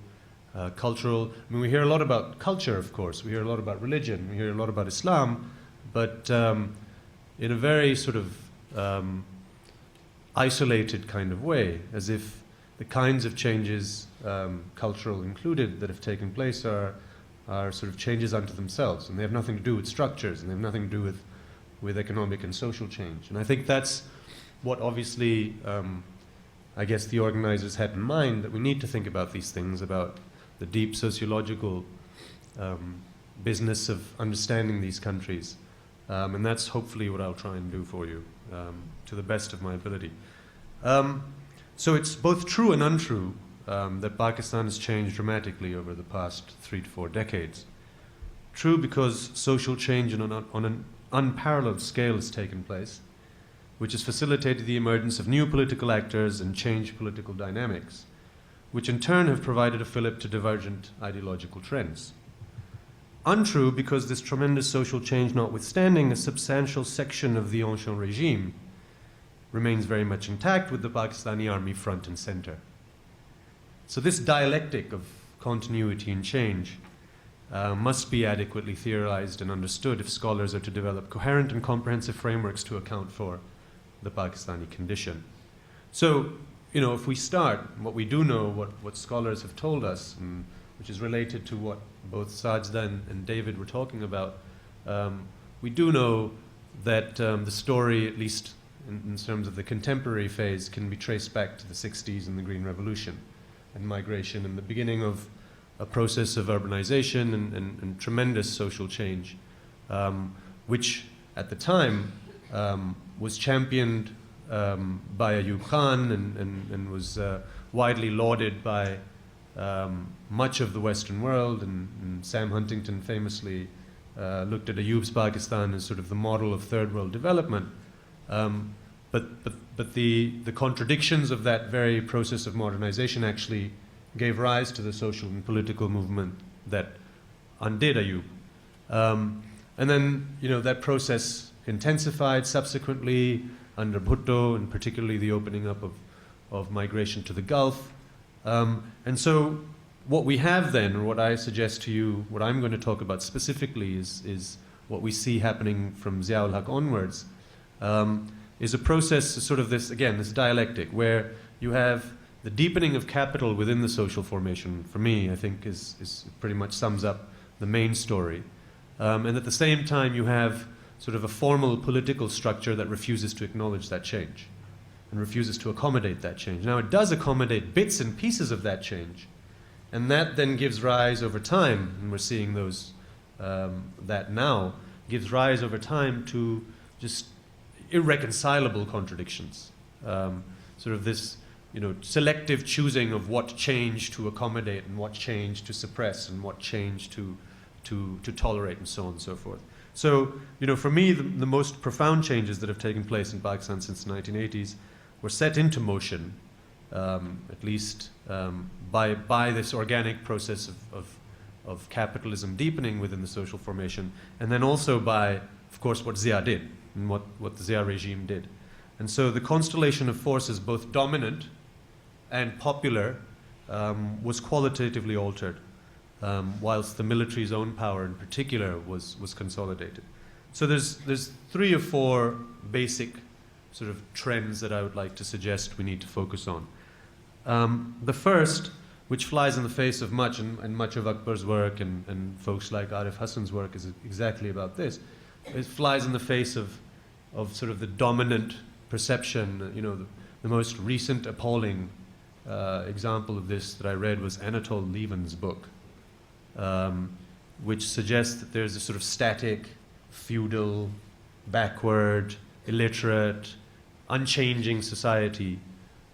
cultural. I mean, we hear a lot about culture, of course. We hear a lot about religion. We hear a lot about Islam, but in a very sort of isolated kind of way, as if the kinds of changes, cultural included, that have taken place are sort of changes unto themselves, and they have nothing to do with structures, and they have nothing to do with economic and social change. And I think that's what obviously, I guess the organizers had in mind, that we need to think about these things, about the deep sociological business of understanding these countries. And that's hopefully what I'll try and do for you, to the best of my ability. So it's both true and untrue that Pakistan has changed dramatically over the past 3 to 4 decades. True because social change on an unparalleled scale has taken place, which has facilitated the emergence of new political actors and changed political dynamics, which in turn have provided a fillip to divergent ideological trends. Untrue because this tremendous social change notwithstanding, a substantial section of the ancien regime remains very much intact, with the Pakistani army front and center. So this dialectic of continuity and change must be adequately theorized and understood if scholars are to develop coherent and comprehensive frameworks to account for the Pakistani condition. So, you know, if we start, what we do know, what scholars have told us, which is related to what both Sajjad and David were talking about, we do know that the story, at least in terms of the contemporary phase, can be traced back to the 60s and the Green Revolution and migration and the beginning of a process of urbanization and tremendous social change, which at the time was championed by Ayub Khan and was widely lauded by much of the Western world, and Sam Huntington famously looked at Ayub's Pakistan as sort of the model of third world development. But the contradictions of that very process of modernization actually gave rise to the social and political movement that undid Ayub. And then, you know, that process intensified subsequently under Bhutto, and particularly the opening up of migration to the Gulf. And so what we have then, or what I suggest to you, what I'm going to talk about specifically is what we see happening from Zia-ul Haq onwards, is a process, sort of this, again, this dialectic, where you have the deepening of capital within the social formation, for me, I think, is pretty much sums up the main story. And at the same time, you have sort of a formal political structure that refuses to acknowledge that change and refuses to accommodate that change. Now, it does accommodate bits and pieces of that change, and that then gives rise over time, and we're seeing those, that now, gives rise over time to just irreconcilable contradictions. Sort of this, selective choosing of what change to accommodate and what change to suppress and what change to tolerate and so on and so forth. So, for me, the most profound changes that have taken place in Pakistan since the 1980s were set into motion, at least by this organic process of capitalism deepening within the social formation, and then also by, of course, what Zia did and what the Zia regime did. And so the constellation of forces, both dominant and popular, was qualitatively altered, whilst the military's own power in particular was consolidated. So there's 3 or 4 basic sort of trends that I would like to suggest we need to focus on. The first, which flies in the face of much, and much of Akbar's work and folks like Arif Hassan's work is exactly about this. It flies in the face of sort of the dominant perception. The most recent appalling example of this that I read was Anatole Lieven's book, which suggests that there's a sort of static, feudal, backward, illiterate, unchanging society.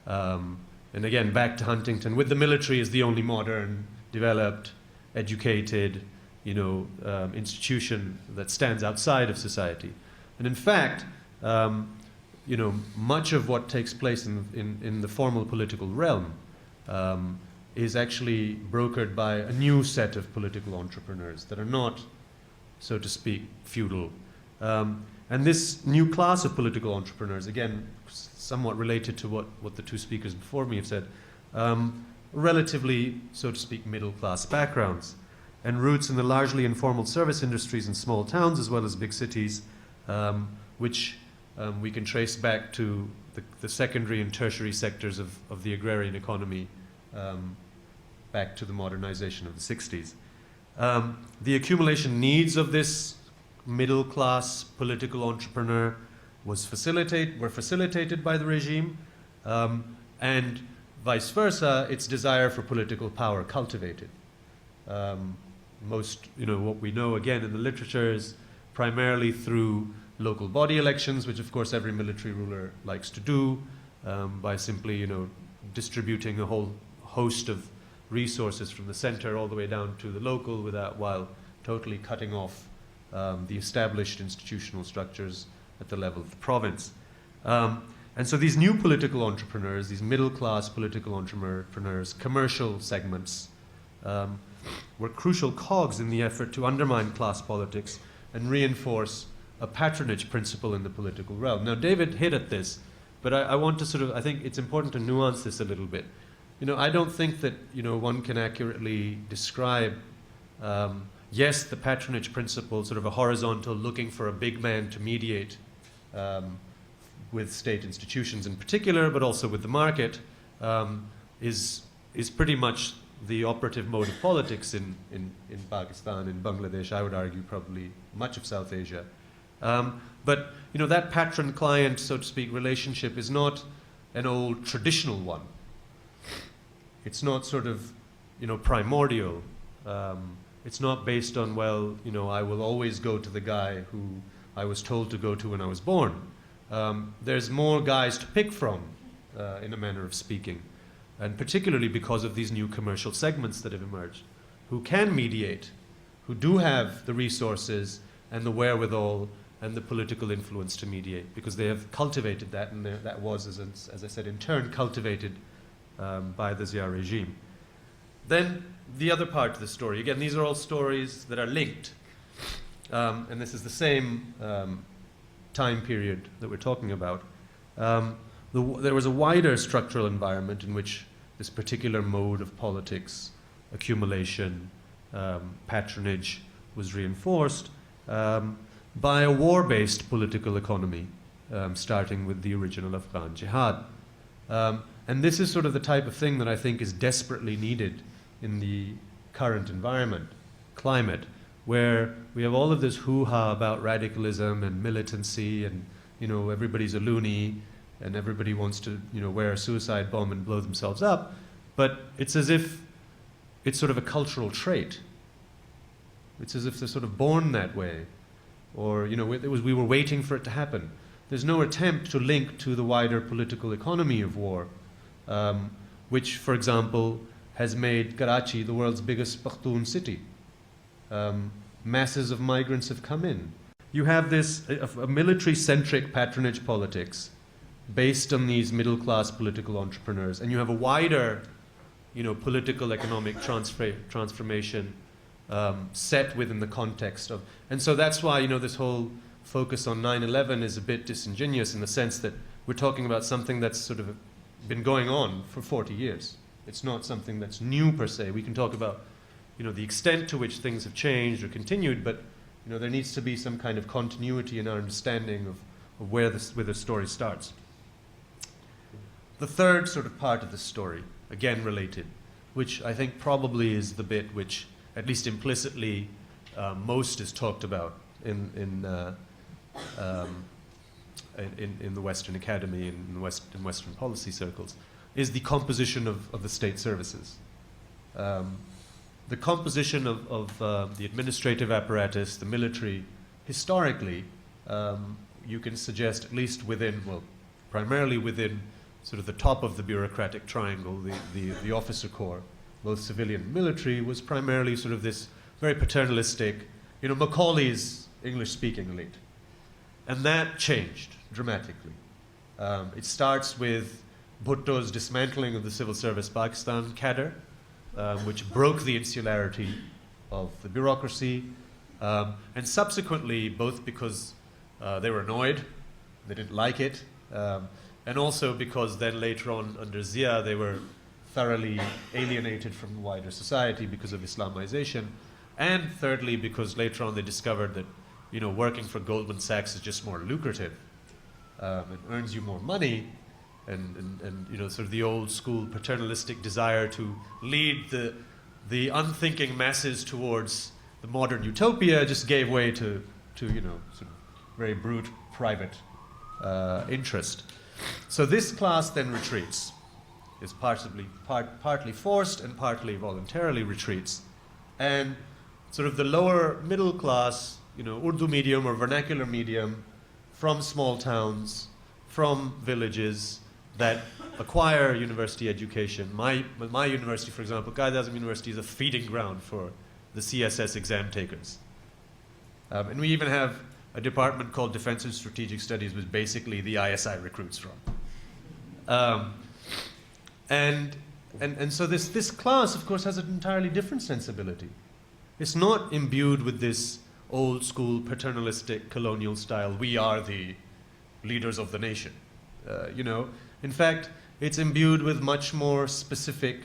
And again, back to Huntington, with the military as the only modern, developed, educated, institution that stands outside of society. And in fact, much of what takes place in the formal political realm is actually brokered by a new set of political entrepreneurs that are not, so to speak, feudal. And this new class of political entrepreneurs, again, somewhat related to what the 2 speakers before me have said, relatively, so to speak, middle-class backgrounds, and roots in the largely informal service industries in small towns as well as big cities, which we can trace back to the secondary and tertiary sectors of the agrarian economy, back to the modernization of the 60s. The accumulation needs of this middle-class political entrepreneur were facilitated by the regime, and vice versa, its desire for political power cultivated. Most, what we know again in the literature is primarily through local body elections, which of course every military ruler likes to do, by simply, distributing a whole host of resources from the center all the way down to the local while totally cutting off the established institutional structures at the level of the province. And so these new political entrepreneurs, these middle-class political entrepreneurs, commercial segments, were crucial cogs in the effort to undermine class politics and reinforce a patronage principle in the political realm. Now, David hit at this, but I want to I think it's important to nuance this a little bit. I don't think that, one can accurately describe, yes, the patronage principle, sort of a horizontal looking for a big man to mediate with state institutions in particular, but also with the market, is pretty much the operative mode of politics in Pakistan, in Bangladesh, I would argue probably much of South Asia. But that patron-client, so to speak, relationship is not an old traditional one. It's not sort of, primordial. It's not based on, I will always go to the guy who I was told to go to when I was born. There's more guys to pick from, in a manner of speaking, and particularly because of these new commercial segments that have emerged, who can mediate, who do have the resources and the wherewithal and the political influence to mediate, because they have cultivated that, and that was, as I said, in turn cultivated by the Zia regime. Then the other part of the story, again, these are all stories that are linked, and this is the same time period that we're talking about. There was a wider structural environment in which this particular mode of politics, accumulation, patronage, was reinforced by a war-based political economy, starting with the original Afghan jihad. And this is sort of the type of thing that I think is desperately needed in the current environment, climate, where we have all of this hoo-ha about radicalism and militancy and, you know, everybody's a loony and everybody wants to, you know, wear a suicide bomb and blow themselves up. But it's as if it's sort of a cultural trait. It's as if they're sort of born that way. Or, you know, we were waiting for it to happen. There's no attempt to link to the wider political economy of war, which, for example, has made Karachi the world's biggest Pakhtun city. Masses of migrants have come in. You have this a military-centric patronage politics based on these middle-class political entrepreneurs, and you have a wider, you know, political economic transformation set within the context of, and so that's why, you know, this whole focus on 9/11 is a bit disingenuous in the sense that we're talking about something that's sort of been going on for 40 years. It's not something that's new per se. We can talk about, you know, the extent to which things have changed or continued, but, you know, there needs to be some kind of continuity in our understanding of where the story starts. The third sort of part of the story, again related, which I think probably is the bit which, at least implicitly, most is talked about in the Western Academy and in Western policy circles, is the composition of the state services. The composition of the administrative apparatus, the military, historically, you can suggest at least within, well, primarily within sort of the top of the bureaucratic triangle, the officer corps, both civilian and military, was primarily sort of this very paternalistic, you know, Macaulay's English-speaking elite. And that changed dramatically. It starts with Bhutto's dismantling of the civil service Pakistan cadre, which broke the insularity of the bureaucracy, and subsequently, both because they were annoyed, they didn't like it, and also because then later on under Zia they were thoroughly alienated from the wider society because of Islamization, and thirdly because later on they discovered that, you know, working for Goldman Sachs is just more lucrative. It earns you more money, and you know, sort of the old school paternalistic desire to lead the unthinking masses towards the modern utopia just gave way to you know, sort of very brute private interest. So this class then retreats. Is partly forced and partly voluntarily retreats, and sort of the lower middle class, you know, Urdu medium or vernacular medium, from small towns, from villages that acquire university education. My university, for example, Quaid-e-Azam University, is a feeding ground for the CSS exam takers. And we even have a department called Defense and Strategic Studies, which basically the ISI recruits from. And so this class, of course, has an entirely different sensibility. It's not imbued with this old school paternalistic colonial style, we are the leaders of the nation. You know, in fact, it's imbued with much more specific,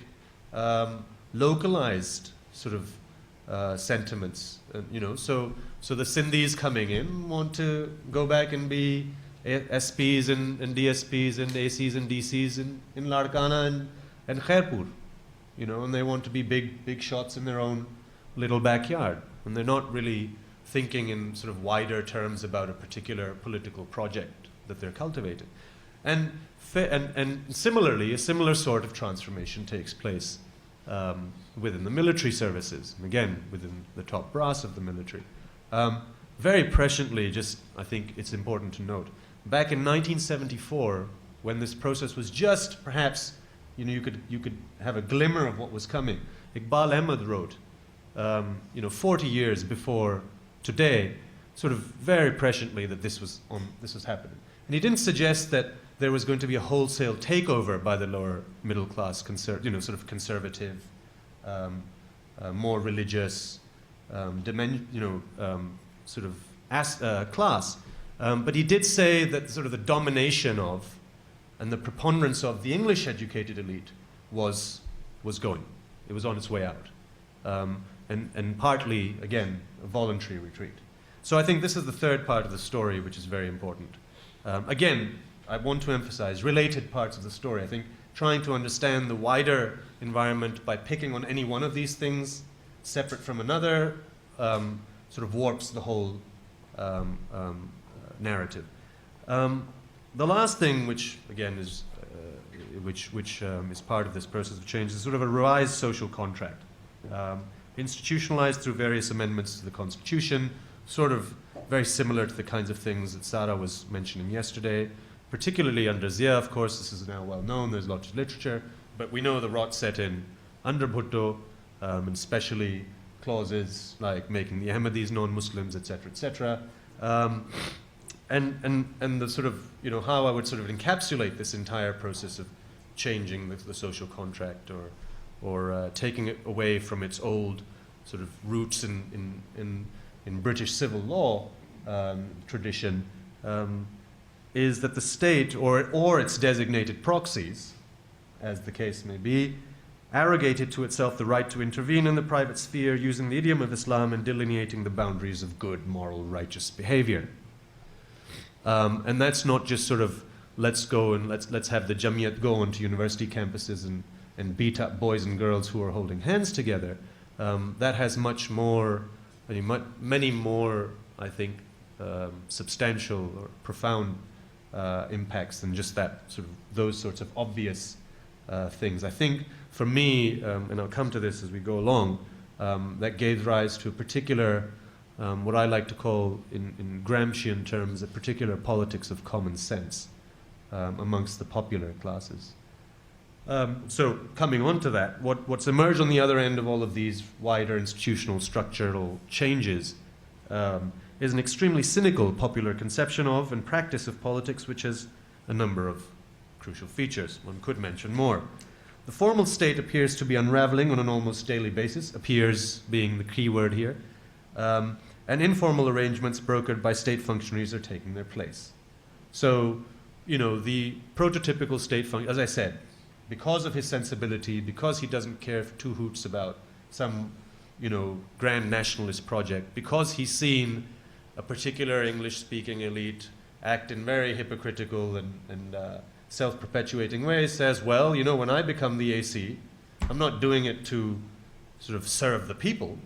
localized sort of sentiments. You know, so the Sindhis coming in want to go back and be SPs and DSPs and ACs and DCs in Larkana and Khairpur, you know, and they want to be big shots in their own little backyard, and they're not really thinking in sort of wider terms about a particular political project that they're cultivating. And similarly, a similar sort of transformation takes place within the military services, and again, within the top brass of the military. Very presciently, just I think it's important to note, back in 1974, when this process was just perhaps, you know, you could have a glimmer of what was coming. Iqbal Ahmed wrote, you know, 40 years before today, sort of very presciently that this was happening. And he didn't suggest that there was going to be a wholesale takeover by the lower middle class, you know, sort of conservative, more religious, sort of class. But he did say that sort of the domination of and the preponderance of the English-educated elite was going. It was on its way out. And partly, again, a voluntary retreat. So I think this is the third part of the story, which is very important. Again, I want to emphasize related parts of the story. I think trying to understand the wider environment by picking on any one of these things separate from another sort of warps the whole narrative. The last thing, which again is is part of this process of change, is sort of a revised social contract, institutionalized through various amendments to the Constitution, sort of very similar to the kinds of things that Sarah was mentioning yesterday, particularly under Zia, of course. This is now well known, there's lots of literature, but we know the rot set in under Bhutto, and especially clauses like making the Ahmadis non-Muslims, etc., etc. And the sort of, how I would sort of encapsulate this entire process of changing the social contract or taking it away from its old sort of roots in British civil law tradition is that the state or its designated proxies, as the case may be, arrogated to itself the right to intervene in the private sphere using the idiom of Islam and delineating the boundaries of good, moral, righteous behavior. And that's not just sort of let's go and let's have the Jamiyat go onto university campuses and beat up boys and girls who are holding hands together. That has much more, many more, I think, substantial or profound impacts than just that those sorts of obvious things. I think for me, and I'll come to this as we go along, that gave rise to a particular, what I like to call in Gramscian terms, a particular politics of common sense amongst the popular classes. So coming on to that, what's emerged on the other end of all of these wider institutional structural changes is an extremely cynical popular conception of and practice of politics, which has a number of crucial features. One could mention more. The formal state appears to be unraveling on an almost daily basis, appears being the key word here, and informal arrangements brokered by state functionaries are taking their place. So, the prototypical state function, as I said, because of his sensibility, because he doesn't care for two hoots about some, grand nationalist project, because he's seen a particular English-speaking elite act in very hypocritical and self-perpetuating ways, says, well, when I become the AC, I'm not doing it to sort of serve the people.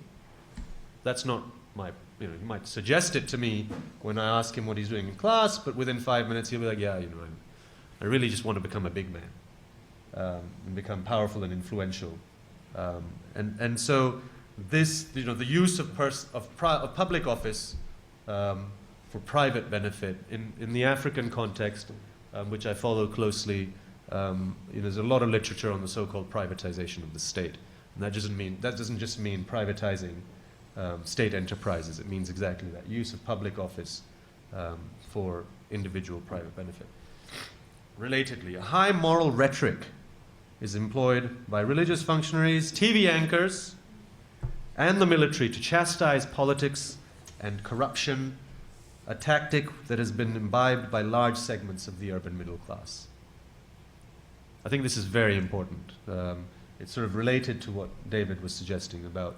That's not my, he might suggest it to me when I ask him what he's doing in class, but within 5 minutes he'll be like, yeah, I really just want to become a big man and become powerful and influential. And so this, the use of public office for private benefit in the African context, which I follow closely, there's a lot of literature on the so-called privatization of the state. And that doesn't just mean privatizing state enterprises. It means exactly that, use of public office for individual private benefit. Relatedly, a high moral rhetoric is employed by religious functionaries, TV anchors, and the military to chastise politics and corruption, a tactic that has been imbibed by large segments of the urban middle class. I think this is very important. It's sort of related to what David was suggesting about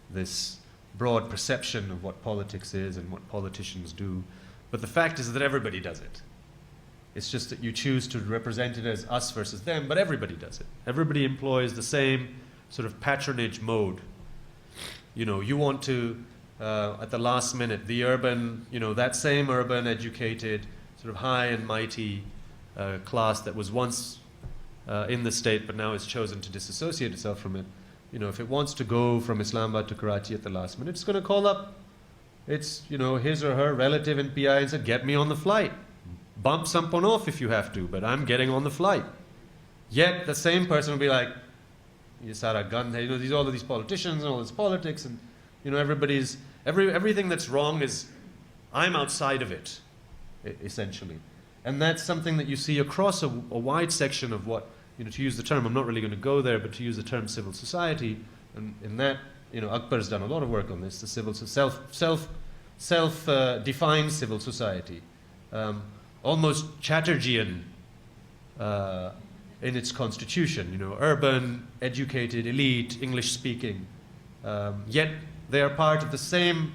this broad perception of what politics is and what politicians do. But the fact is that everybody does it. It's just that you choose to represent it as us versus them, but everybody does it. Everybody employs the same sort of patronage mode. You want to, at the last minute, the urban, that same urban, educated, sort of high and mighty class that was once in the state but now has chosen to disassociate itself from it. If it wants to go from Islamabad to Karachi at the last minute, it's going to call up its, his or her relative in PI and say, get me on the flight. Bump someone off if you have to, but I'm getting on the flight. Yet the same person will be like, Sara Gandhi, these all of these politicians and all this politics, and everything that's wrong is I'm outside of it, essentially. And that's something that you see across a wide section of what, to use the term, I'm not really going to go there, but to use the term civil society, and in that, Akbar's done a lot of work on this, the civil self-defined civil society, almost Chatterjean in its constitution, urban, educated, elite, English-speaking, yet they are part of the same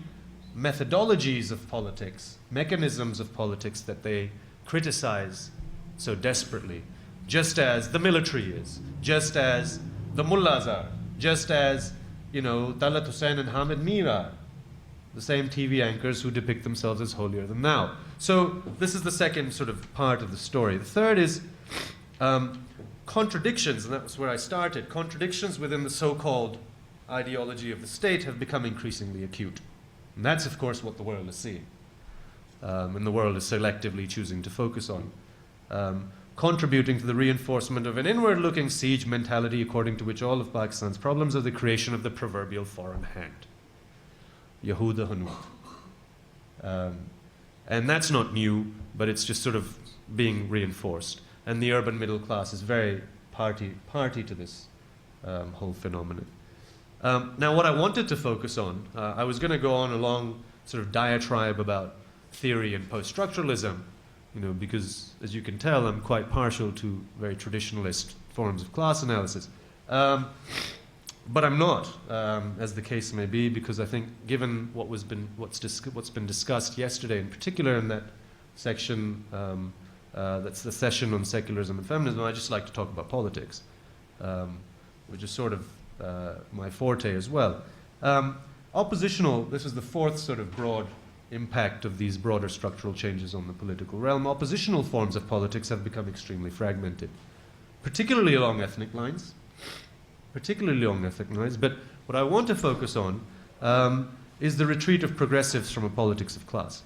methodologies of politics, mechanisms of politics that they criticize so desperately, just as the military is, just as the mullahs are, just as, Talat Hussain and Hamid Mir are, the same TV anchors who depict themselves as holier than thou. So this is the second sort of part of the story. The third is contradictions, and that was where I started. Contradictions within the so-called ideology of the state have become increasingly acute. And that's, of course, what the world is seeing. And the world is selectively choosing to focus on. Contributing to the reinforcement of an inward-looking siege mentality according to which all of Pakistan's problems are the creation of the proverbial foreign hand. Yahuda Hanud. And that's not new, but it's just sort of being reinforced. And the urban middle class is very party to this whole phenomenon. Now, what I wanted to focus on, I was going to go on a long sort of diatribe about theory and post-structuralism, because, as you can tell, I'm quite partial to very traditionalist forms of class analysis. But I'm not, as the case may be, because I think, given what's been discussed yesterday, in particular in that section, that's the session on secularism and feminism, I just like to talk about politics, which is sort of my forte as well. Oppositional, this is the fourth sort of broad impact of these broader structural changes on the political realm. Oppositional forms of politics have become extremely fragmented, particularly along ethnic lines. But what I want to focus on is the retreat of progressives from a politics of class.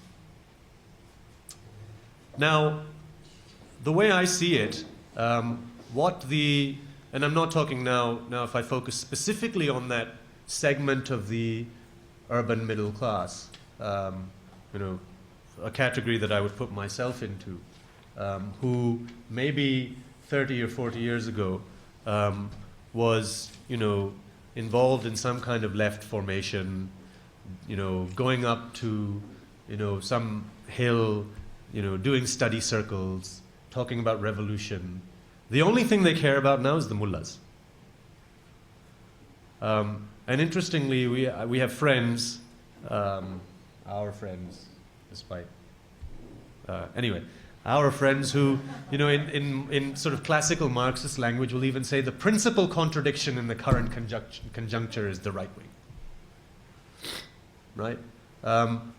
Now, the way I see it, and I'm not talking now if I focus specifically on that segment of the urban middle class, a category that I would put myself into, who maybe 30 or 40 years ago was, involved in some kind of left formation, going up to, some hill, doing study circles, talking about revolution. The only thing they care about now is the mullahs. And interestingly, we have friends, our friends, despite our friends who, in sort of classical Marxist language will even say the principal contradiction in the current conjuncture is the right wing. Right?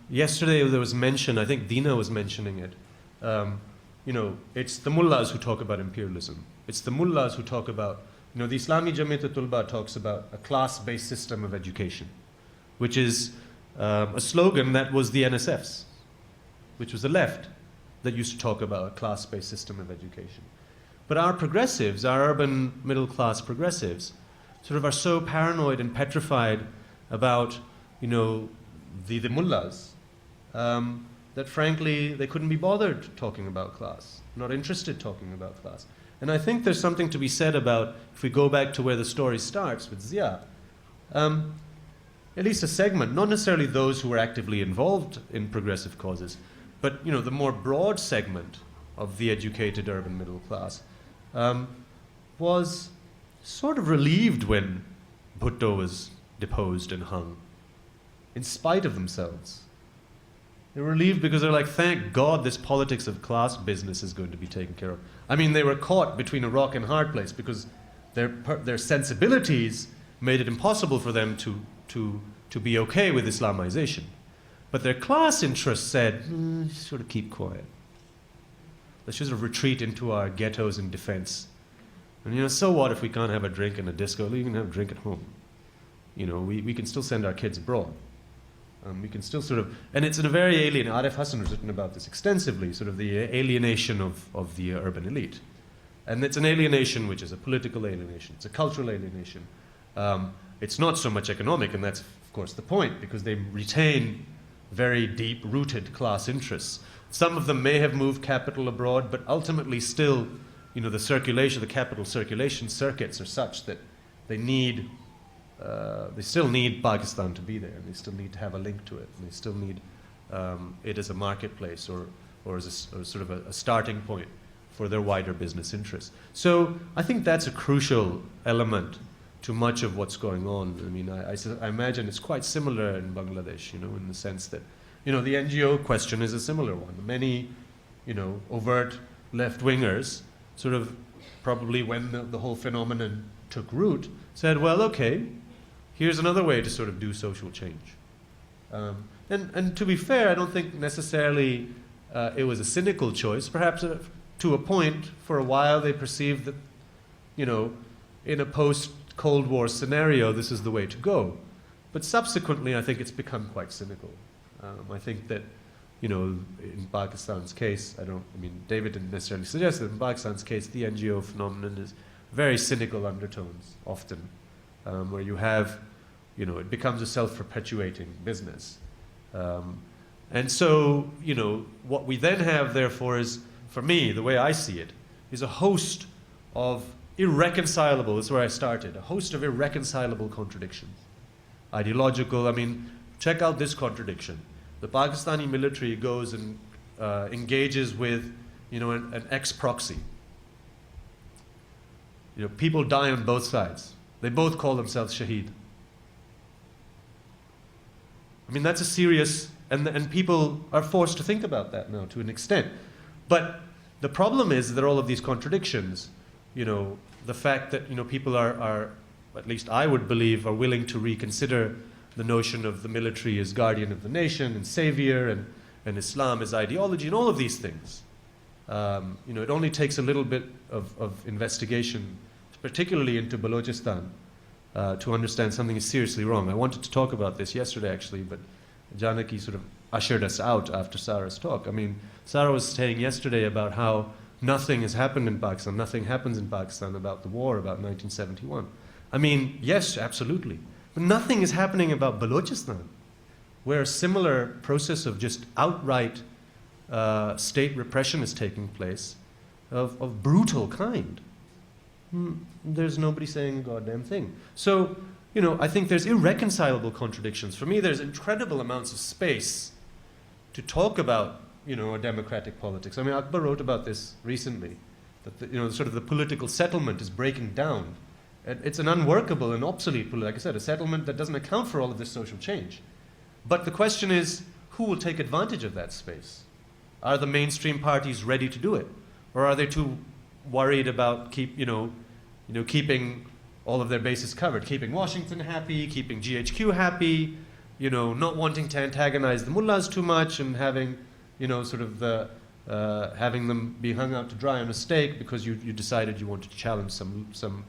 Yesterday there was mention, I think Dina was mentioning it, it's the mullahs who talk about imperialism. It's the mullahs who talk about, the Islami Jamiat-e-Tulba talks about a class-based system of education, which is a slogan that was the NSF's, which was the left that used to talk about a class-based system of education. But our progressives, our urban middle-class progressives, sort of are so paranoid and petrified about, the mullahs, that frankly they couldn't be bothered talking about class, not interested talking about class. And I think there's something to be said about, if we go back to where the story starts with Zia, at least a segment, not necessarily those who were actively involved in progressive causes, but the more broad segment of the educated urban middle class was sort of relieved when Bhutto was deposed and hung, in spite of themselves. They were relieved because they're like, thank God this politics of class business is going to be taken care of. I mean, they were caught between a rock and a hard place because their sensibilities made it impossible for them to be okay with Islamization. But their class interests said, sort of keep quiet. Let's just sort of retreat into our ghettos in defense. And so what if we can't have a drink in a disco? We can have a drink at home. We can still send our kids abroad. We can still sort of, and it's in a very alien, Arif Hassan has written about this extensively, sort of the alienation of the urban elite. And it's an alienation which is a political alienation, it's a cultural alienation. It's not so much economic, and that's of course the point, because they retain very deep-rooted class interests. Some of them may have moved capital abroad, but ultimately still, the capital circulation circuits are such that they still need Pakistan to be there, and they still need to have a link to it, and they still need it as a marketplace or as sort of a starting point for their wider business interests. So I think that's a crucial element to much of what's going on. I mean, I imagine it's quite similar in Bangladesh, in the sense that, the NGO question is a similar one. Many overt left-wingers, sort of probably when the whole phenomenon took root, said, well, okay, here's another way to sort of do social change. And to be fair, I don't think necessarily it was a cynical choice. Perhaps to a point, for a while, they perceived that, in a post-Cold War scenario, this is the way to go. But subsequently, I think it's become quite cynical. I think that, in Pakistan's case, David didn't necessarily suggest that in Pakistan's case, the NGO phenomenon is very cynical undertones, often, where you have, it becomes a self-perpetuating business. And so, what we then have, therefore, is, for me, the way I see it, is a host of irreconcilable, that's where I started, a host of irreconcilable contradictions. Ideological, check out this contradiction. The Pakistani military goes and engages with, an ex-proxy. People die on both sides. They both call themselves Shaheed. That's a serious, and people are forced to think about that now to an extent. But the problem is that all of these contradictions, the fact that, people are, at least I would believe, are willing to reconsider the notion of the military as guardian of the nation and savior and Islam as ideology and all of these things. It only takes a little bit of investigation, particularly into Balochistan, to understand something is seriously wrong. I wanted to talk about this yesterday, actually, but Janaki sort of ushered us out after Sarah's talk. Sarah was saying yesterday about how nothing has happened in Pakistan, nothing happens in Pakistan about the war, about 1971. Yes, absolutely. But nothing is happening about Balochistan, where a similar process of just outright state repression is taking place, of brutal kind. There's nobody saying a goddamn thing. So, I think there's irreconcilable contradictions. For me, there's incredible amounts of space to talk about, a democratic politics. Akbar wrote about this recently, that sort of the political settlement is breaking down. It's an unworkable and obsolete, like I said, a settlement that doesn't account for all of this social change. But the question is, who will take advantage of that space? Are the mainstream parties ready to do it? Or are they too worried about keeping all of their bases covered, keeping Washington happy, keeping GHQ happy, not wanting to antagonize the mullahs too much and having, having them be hung out to dry on a stake because you decided you wanted to challenge some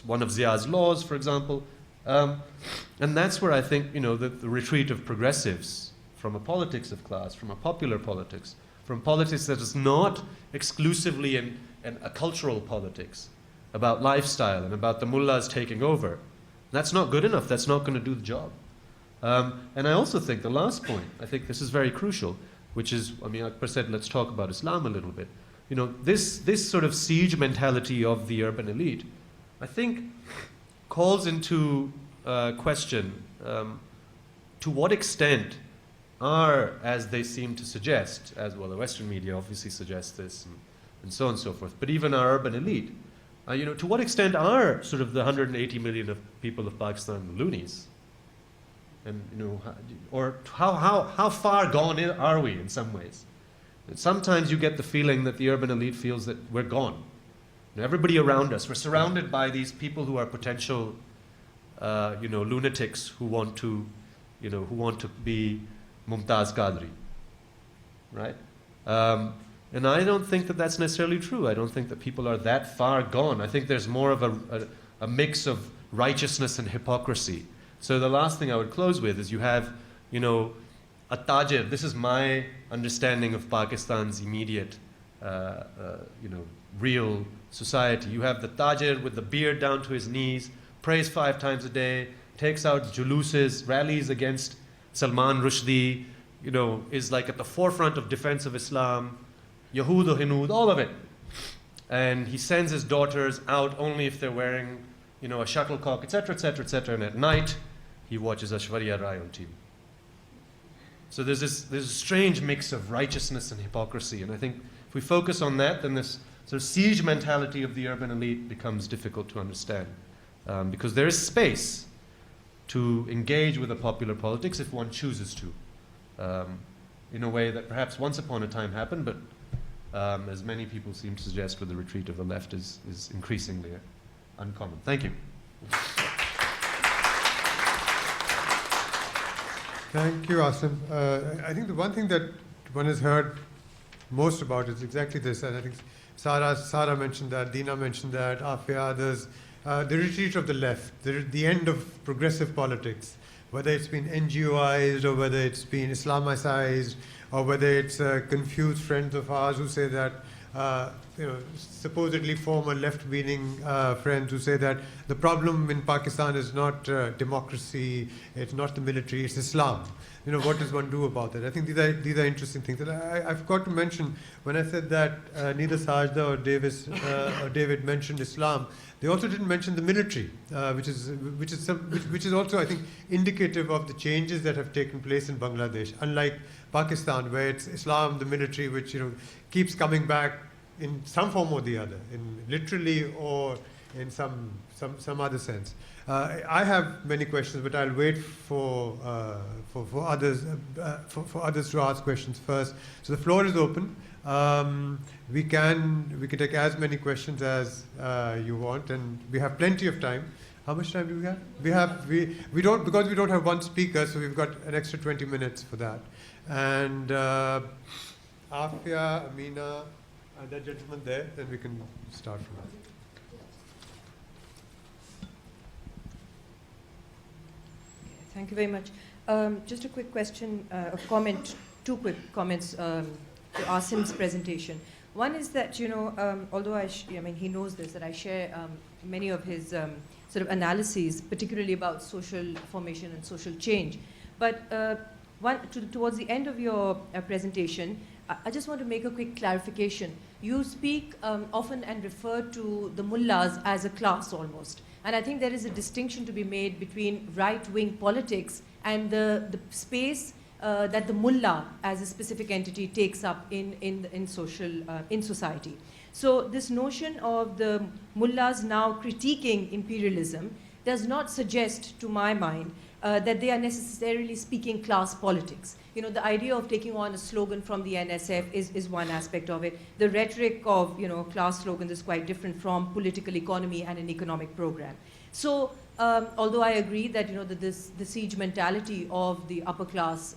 one of Zia's laws, for example. And that's where I think, the retreat of progressives from a politics of class, from a popular politics, from politics that is not exclusively a cultural politics about lifestyle and about the mullahs taking over. That's not good enough. That's not going to do the job. And I also think the last point, I think this is very crucial, which is, Akbar said, let's talk about Islam a little bit. This sort of siege mentality of the urban elite, I think, calls into question to what extent are, as they seem to suggest, as well the Western media obviously suggests this, and so on and so forth, but even our urban elite, to what extent are sort of the 180 million of people of Pakistan loonies? And, or how far gone are we in some ways? And sometimes you get the feeling that the urban elite feels that we're gone. Everybody around us, we're surrounded by these people who are potential, lunatics who want to be Mumtaz Qadri, right? And I don't think that that's necessarily true. I don't think that people are that far gone. I think there's more of a mix of righteousness and hypocrisy. So the last thing I would close with is you have, a tajir. This is my understanding of Pakistan's immediate, real society. You have the tajir with the beard down to his knees, prays 5 times a day, takes out juluses, rallies against Salman Rushdie, is like at the forefront of defense of Islam, Yahood or Hinud, all of it. And he sends his daughters out only if they're wearing, a shuttlecock, etc., etc., etc. And at night, he watches Aishwarya Rai on TV. So there's a strange mix of righteousness and hypocrisy. And I think if we focus on that, then this sort of siege mentality of the urban elite becomes difficult to understand. Because there is space to engage with the popular politics if one chooses to. in a way that perhaps once upon a time happened, but as many people seem to suggest with the retreat of the left, is increasingly uncommon. Thank you. Thank you, Aasim. I think the one thing that one has heard most about is exactly this, and I think Sarah mentioned that, Dina mentioned that, Afia, others, the retreat of the left, the end of progressive politics, whether it's been NGOized or whether it's been Islamicized or whether it's confused friends of ours who say that, supposedly former left-leaning friends who say that the problem in Pakistan is not democracy, it's not the military, it's Islam. What does one do about that? I think these are interesting things. And I forgot to mention, when I said that neither Sajda or David mentioned Islam, they also didn't mention the military, which is also, I think, indicative of the changes that have taken place in Bangladesh. Unlike Pakistan, where it's Islam, the military, which keeps coming back in some form or the other, in literally or in some other sense. I have many questions, but I'll wait for others to ask questions first. So the floor is open. We can take as many questions as you want, and we have plenty of time. How much time do we have? We don't, because we don't have one speaker, so we've got an extra 20 minutes for that. And Afia, Amina, and that gentleman there, then we can start from that. Thank you very much. Just a quick question, a comment, two quick comments to Aasim's presentation. One is that, although he knows this, that I share many of his sort of analyses, particularly about social formation and social change. But towards the end of your presentation, I just want to make a quick clarification. You speak often and refer to the mullahs as a class almost. And I think there is a distinction to be made between right-wing politics and the space that the mullah as a specific entity takes up in society. So this notion of the mullahs now critiquing imperialism does not suggest, to my mind, that they are necessarily speaking class politics. The idea of taking on a slogan from the NSF is one aspect of it. The rhetoric of, class slogans is quite different from political economy and an economic program. So, although I agree that, the siege mentality of the upper class,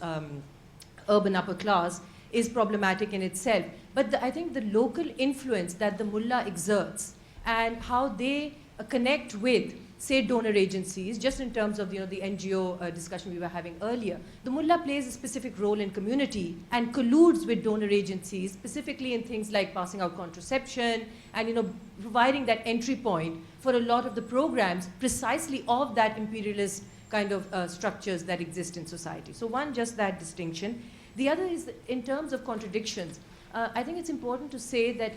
urban upper class, is problematic in itself. But I think the local influence that the mullah exerts and how they connect with, say, donor agencies, just in terms of the NGO discussion we were having earlier. The mullah plays a specific role in community and colludes with donor agencies, specifically in things like passing out contraception and providing that entry point for a lot of the programs precisely of that imperialist kind of structures that exist in society. So one, just that distinction. The other is in terms of contradictions. I think it's important to say that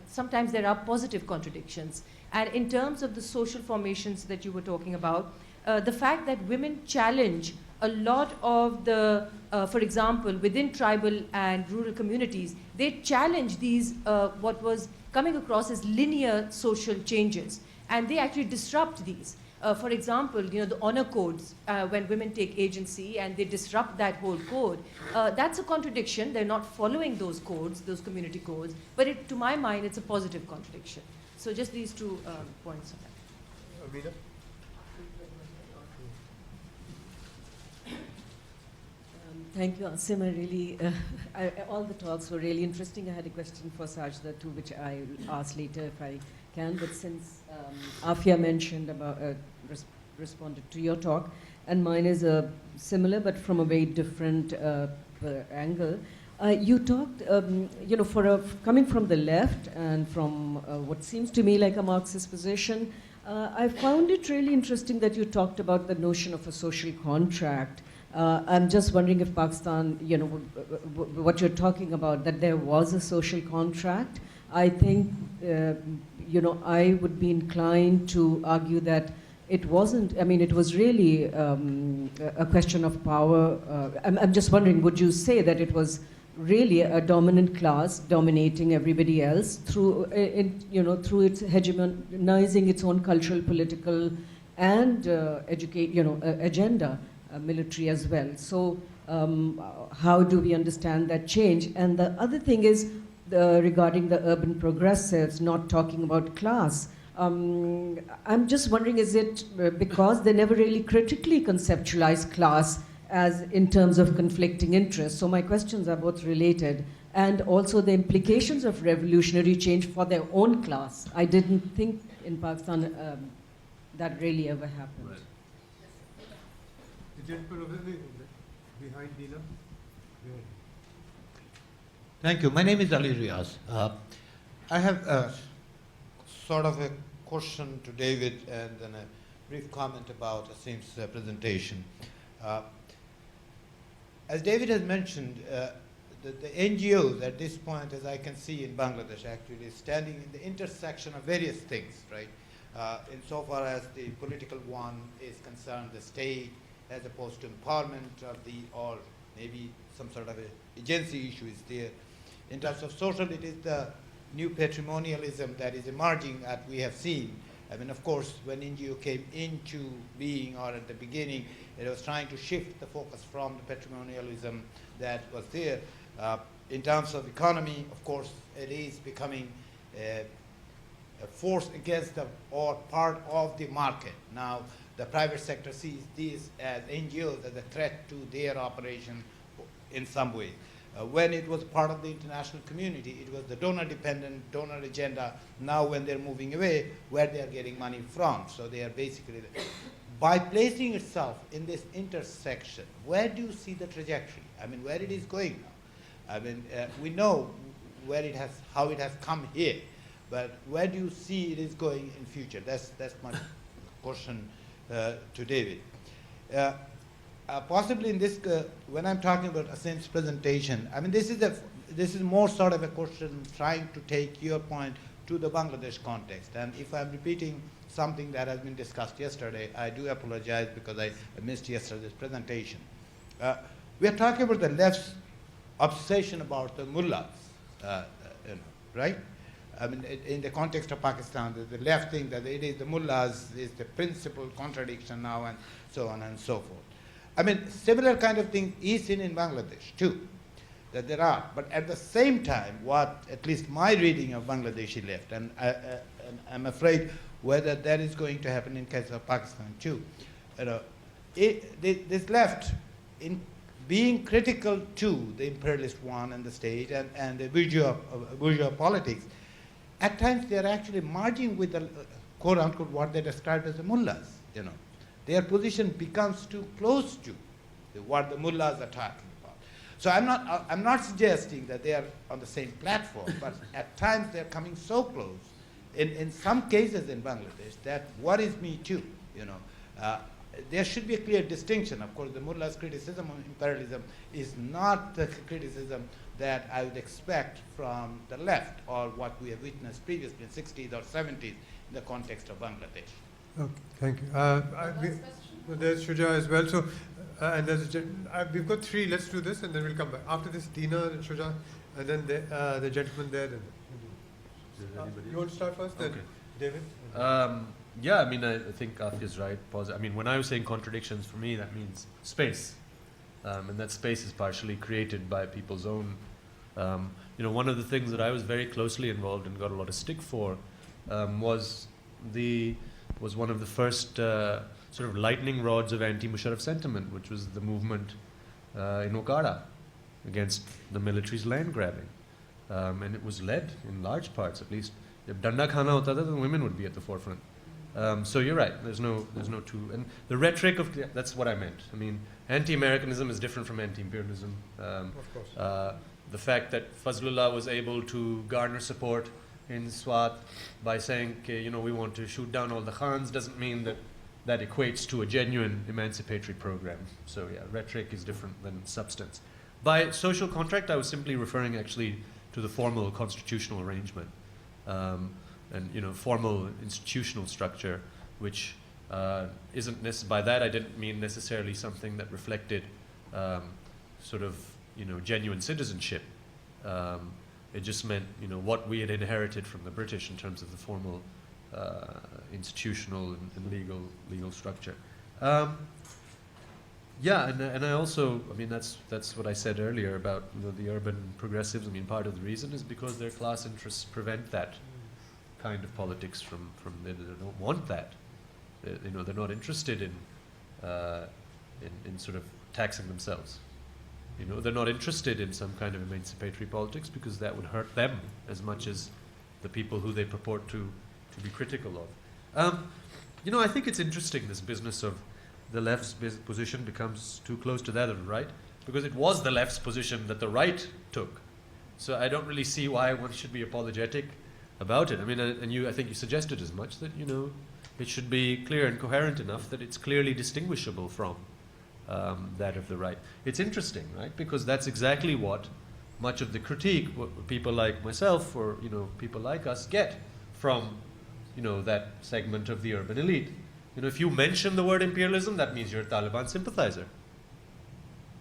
sometimes there are positive contradictions. And in terms of the social formations that you were talking about, the fact that women challenge a lot of the, for example, within tribal and rural communities, they challenge these, what was coming across as linear social changes. And they actually disrupt these. For example, the honor codes, when women take agency and they disrupt that whole code, that's a contradiction. They're not following those codes, those community codes. But to my mind, it's a positive contradiction. So just these two points on that. Amina? Thank you, Aasim. All the talks were really interesting. I had a question for Sajda too, which I'll ask later if I can. But since Afia mentioned about, responded to your talk, and mine is similar but from a very different angle. You talked, coming from the left and from what seems to me like a Marxist position, I found it really interesting that you talked about the notion of a social contract. I'm just wondering if Pakistan, what you're talking about, that there was a social contract. I think, I would be inclined to argue that it wasn't, it was really a question of power. I'm just wondering, would you say that it was really a dominant class dominating everybody else through its hegemonizing its own cultural, political, and agenda? military as well. So how do we understand that change? And the other thing is regarding the urban progressives not talking about class. I'm just wondering, is it because they never really critically conceptualize class as in terms of conflicting interests? So my questions are both related. And also the implications of revolutionary change for their own class. I didn't think in Pakistan that really ever happened. Right. The gentleman over there, behind Dina. Thank you. My name is Ali Riaz. I have sort of a question to David and then a brief comment about Aasim's presentation. As David has mentioned, the NGOs at this point, as I can see in Bangladesh, actually is standing in the intersection of various things, right? Insofar as the political one is concerned, the state, as opposed to empowerment of the, or maybe some sort of a agency issue is there. In terms of social, it is the new patrimonialism that is emerging that we have seen. I mean, of course, when NGO came into being, or at the beginning, it was trying to shift the focus from the patrimonialism that was there. In terms of economy, of course, it is becoming a force against the, or part of the market. Now, the private sector sees these as NGOs as a threat to their operation in some way. When it was part of the international community, it was the donor-dependent, donor agenda. Now when they're moving away, where they are getting money from. So they are basically, by placing itself in this intersection, where do you see the trajectory? I mean, where it is going now? I mean, we know where it has, how it has come here, but where do you see it is going in future? That's my question to David. Possibly in this, when I'm talking about Aasim's presentation, I mean, this is more sort of a question trying to take your point to the Bangladesh context. And if I'm repeating something that has been discussed yesterday, I do apologize because I missed yesterday's presentation. We are talking about the left's obsession about the mullahs, right? I mean, in the context of Pakistan, the left think that it is the mullahs is the principal contradiction now, and so on and so forth. I mean, similar kind of thing is seen in Bangladesh too, that there are. But at the same time, what at least my reading of Bangladeshi left, and I'm afraid whether that is going to happen in case of Pakistan too. This left, in being critical to the imperialist one and the state and the bourgeois politics, at times they are actually merging with the quote unquote what they described as the mullahs, Their position becomes too close to what the mullahs are talking about. So I'm not suggesting that they are on the same platform, but at times they're coming so close, in some cases in Bangladesh, that worries me too, There should be a clear distinction. Of course, the mullahs' criticism of imperialism is not the criticism that I would expect from the left, or what we have witnessed previously in 60s or 70s in the context of Bangladesh. Okay, thank you. There's Shuja as well. So, and there's we've got three. Let's do this, and then we'll come back. After this, Dina and Shuja, and then the gentleman there. Then. You want to start first, then Okay. David? Yeah, I mean, I think Afia is right. I mean, when I was saying contradictions, for me, that means space. And that space is partially created by people's own. One of the things that I was very closely involved in, got a lot of stick for, was one of the first sort of lightning rods of anti-Musharraf sentiment, which was the movement in Okada against the military's land grabbing. And it was led, in large parts at least, if Danda Khana hota tha, then women would be at the forefront. So you're right, there's no two. And the rhetoric of, that's what I meant. I mean, anti-Americanism is different from anti-imperialism. Of course. The fact that Fazlullah was able to garner support in Swat by saying, okay, we want to shoot down all the Khans, doesn't mean that equates to a genuine emancipatory program. So yeah, rhetoric is different than substance. By social contract, I was simply referring actually to the formal constitutional arrangement. And formal institutional structure, which isn't by that I didn't mean necessarily something that reflected sort of genuine citizenship. It just meant what we had inherited from the British in terms of the formal institutional and legal structure. Yeah, and I also, I mean, that's what I said earlier about the urban progressives. I mean, part of the reason is because their class interests prevent that kind of politics from they don't want that. They're not interested in sort of taxing themselves. They're not interested in some kind of emancipatory politics because that would hurt them as much as the people who they purport to be critical of. I think it's interesting, this business of the left's position becomes too close to that of the right, because it was the left's position that the right took. So I don't really see why one should be apologetic about it. I mean, I think you suggested as much, that, it should be clear and coherent enough that it's clearly distinguishable from that of the right. It's interesting, right? Because that's exactly what much of the critique, what people like myself or, people like us get from, that segment of the urban elite. If you mention the word imperialism, that means you're a Taliban sympathizer.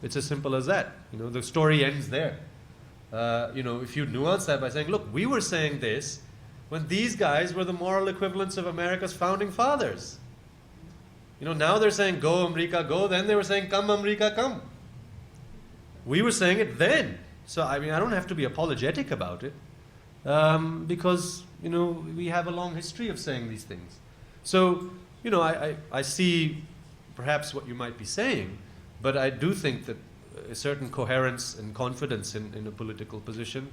It's as simple as that. The story ends there. If you nuance that by saying, look, we were saying this when these guys were the moral equivalents of America's founding fathers. Now they're saying, go America, go. Then they were saying, come America, come. We were saying it then. So, I mean, I don't have to be apologetic about it because, we have a long history of saying these things. So, I see perhaps what you might be saying, but I do think that a certain coherence and confidence in a political position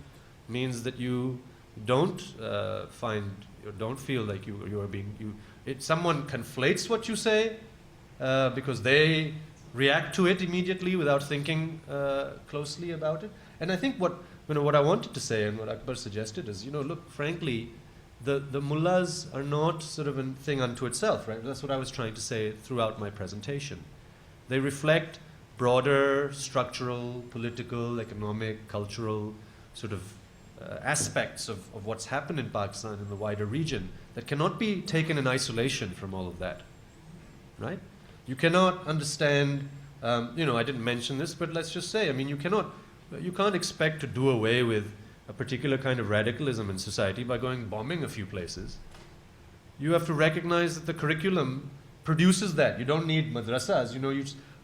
means that you don't don't feel like you are being, someone conflates what you say because they react to it immediately without thinking closely about it. And I think what I wanted to say and what Akbar suggested is, look, frankly, the mullahs are not sort of a thing unto itself, right? That's what I was trying to say throughout my presentation. They reflect broader structural, political, economic, cultural sort of aspects of what's happened in Pakistan and the wider region that cannot be taken in isolation from all of that, right? You cannot understand, I didn't mention this, but let's just say, I mean, you can't expect to do away with a particular kind of radicalism in society by going bombing a few places. You have to recognize that the curriculum produces that. You don't need madrasas.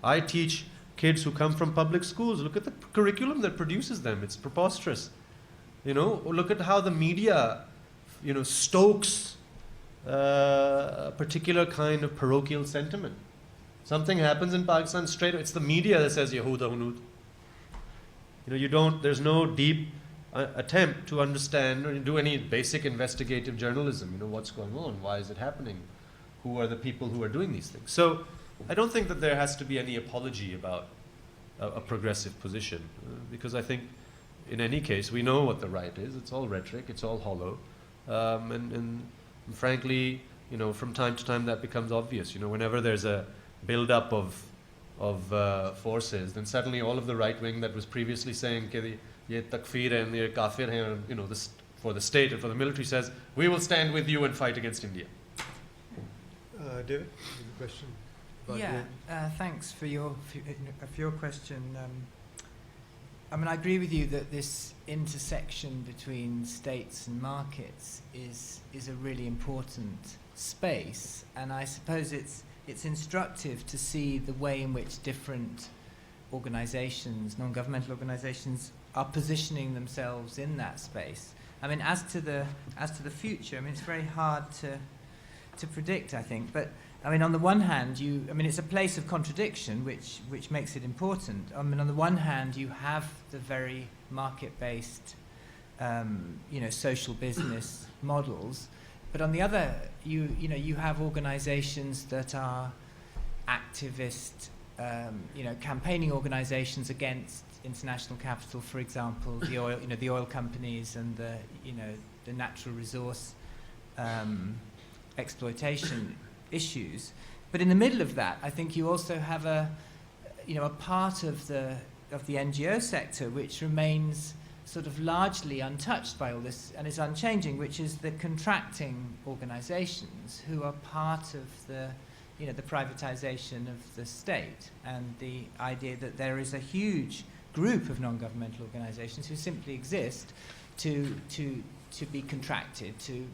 I teach kids who come from public schools. Look at the curriculum that produces them. It's preposterous. Look at how the media, stokes a particular kind of parochial sentiment. Something happens in Pakistan, straight away, it's the media that says Yahuda Hunud. There's no deep attempt to understand or do any basic investigative journalism. What's going on? Why is it happening? Who are the people who are doing these things? So I don't think that there has to be any apology about a progressive position because I think in any case we know what the right is. It's all rhetoric. It's all hollow. And frankly, from time to time that becomes obvious. Whenever there's a build-up of forces, then suddenly all of the right wing that was previously saying ye takfir and ye kafir hain, this for the state and for the military says, we will stand with you and fight against India. David, a question? Thanks for your question. I mean, I agree with you that this intersection between states and markets is a really important space, and I suppose it's instructive to see the way in which different organizations, non-governmental organizations, are positioning themselves in that space. I mean, as to the future, I mean, it's very hard to predict, I think. But I mean, on the one hand, it's a place of contradiction, which makes it important. I mean, on the one hand, you have the very market-based, social business models, but on the other, you have organizations that are activist, campaigning organizations against international capital, for example, the oil companies and the natural resource exploitation issues. But in the middle of that, I think you also have a part of the NGO sector which remains sort of largely untouched by all this and is unchanging, which is the contracting organizations who are part of the privatization of the state, and the idea that there is a huge group of non-governmental organizations who simply exist to be contracted to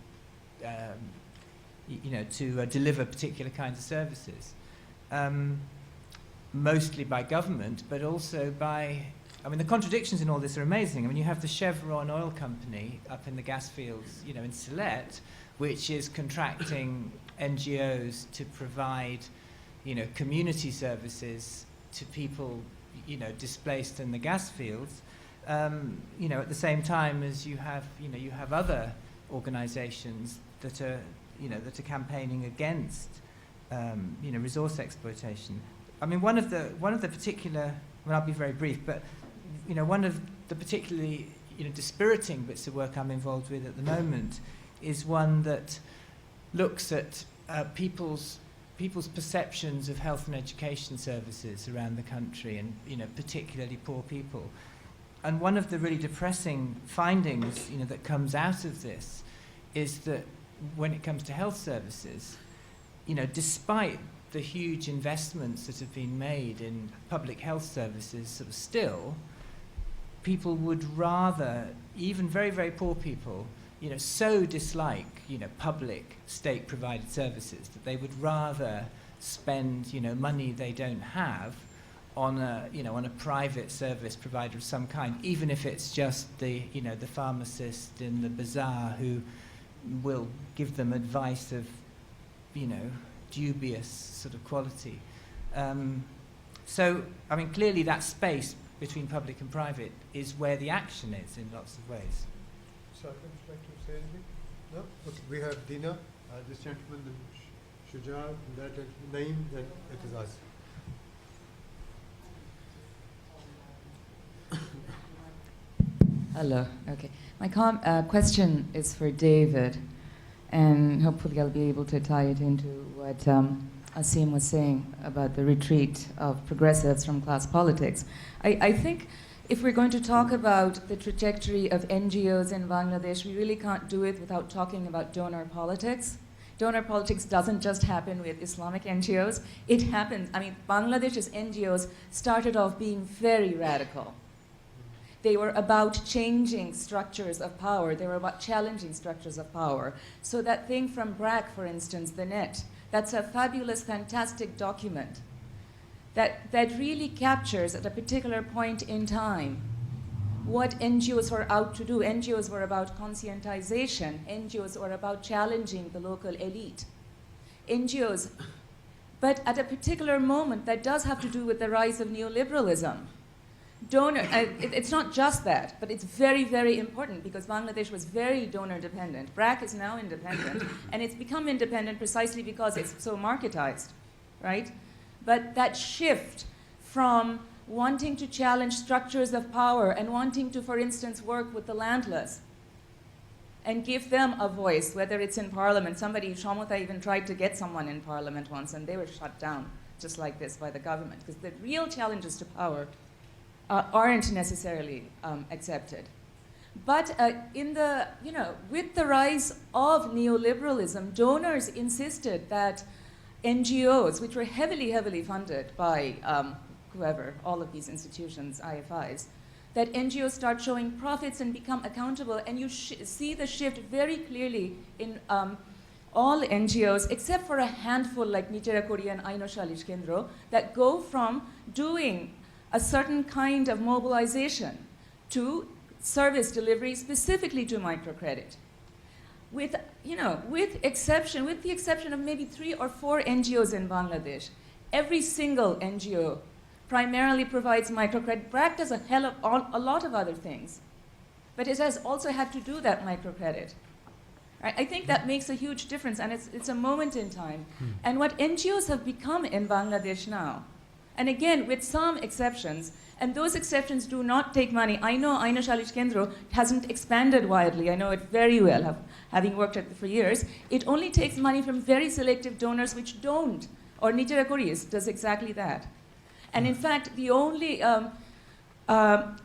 deliver particular kinds of services. mostly by government, but also by, I mean, the contradictions in all this are amazing. I mean, you have the Chevron oil company up in the gas fields, you know, in Sylhet, which is contracting NGOs to provide, you know, community services to people, you know, displaced in the gas fields. You know, at the same time as you have, you know, you have other organizations that are, you know, that are campaigning against, you know, resource exploitation. I mean, one of the particular, well, I'll be very brief, but, you know, one of the particularly, you know, dispiriting bits of work I'm involved with at the moment is one that looks at people's perceptions of health and education services around the country, and, you know, particularly poor people. And one of the really depressing findings, you know, that comes out of this is that when it comes to health services, you know, despite the huge investments that have been made in public health services, sort of still, people would rather, even very, very poor people, you know, so dislike, you know, public state-provided services that they would rather spend, you know, money they don't have on a, you know, on a private service provider of some kind, even if it's just the, you know, the pharmacist in the bazaar who will give them advice of, you know, dubious sort of quality. So, I mean, clearly that space between public and private is where the action is in lots of ways. So, would you like to say anything? No? Okay, we have Dina, this gentleman, then Sajjad, and that gentleman, Naeem, then it is us. Hello. Okay. My question is for David, and hopefully I'll be able to tie it into what Aasim was saying about the retreat of progressives from class politics. I think if we're going to talk about the trajectory of NGOs in Bangladesh, we really can't do it without talking about donor politics. Donor politics doesn't just happen with Islamic NGOs. It happens, I mean, Bangladesh's NGOs started off being very radical. They were about changing structures of power. They were about challenging structures of power. So that thing from BRAC, for instance, the net, that's a fabulous, fantastic document that really captures at a particular point in time what NGOs were out to do. NGOs were about conscientization. NGOs were about challenging the local elite. NGOs, but at a particular moment that does have to do with the rise of neoliberalism. It's not just that, but it's very, very important because Bangladesh was very donor dependent. BRAC is now independent, and it's become independent precisely because it's so marketized, right? But that shift from wanting to challenge structures of power and wanting to, for instance, work with the landless and give them a voice, whether it's in parliament. Somebody, Shamota, even tried to get someone in parliament once, and they were shut down just like this by the government because the real challenges to power aren't necessarily accepted. But in the, you know, with the rise of neoliberalism, donors insisted that NGOs, which were heavily, heavily funded by whoever, all of these institutions, IFIs, that NGOs start showing profits and become accountable. And you see the shift very clearly in all NGOs, except for a handful like Nitera Korea and Aino Shalish Kendro, that go from doing a certain kind of mobilization to service delivery specifically to microcredit. With, you know, with the exception of maybe 3 or 4 NGOs in Bangladesh, every single NGO primarily provides microcredit. BRAC does a lot of other things, but it has also had to do that microcredit. Right? I think that makes a huge difference, and it's a moment in time. And what NGOs have become in Bangladesh now, and again, with some exceptions, and those exceptions do not take money. I know Aina Shalish Kendro hasn't expanded widely. I know it very well, having worked at it for years. It only takes money from very selective donors which don't. Or Nitera Koreas does exactly that. And in fact, the only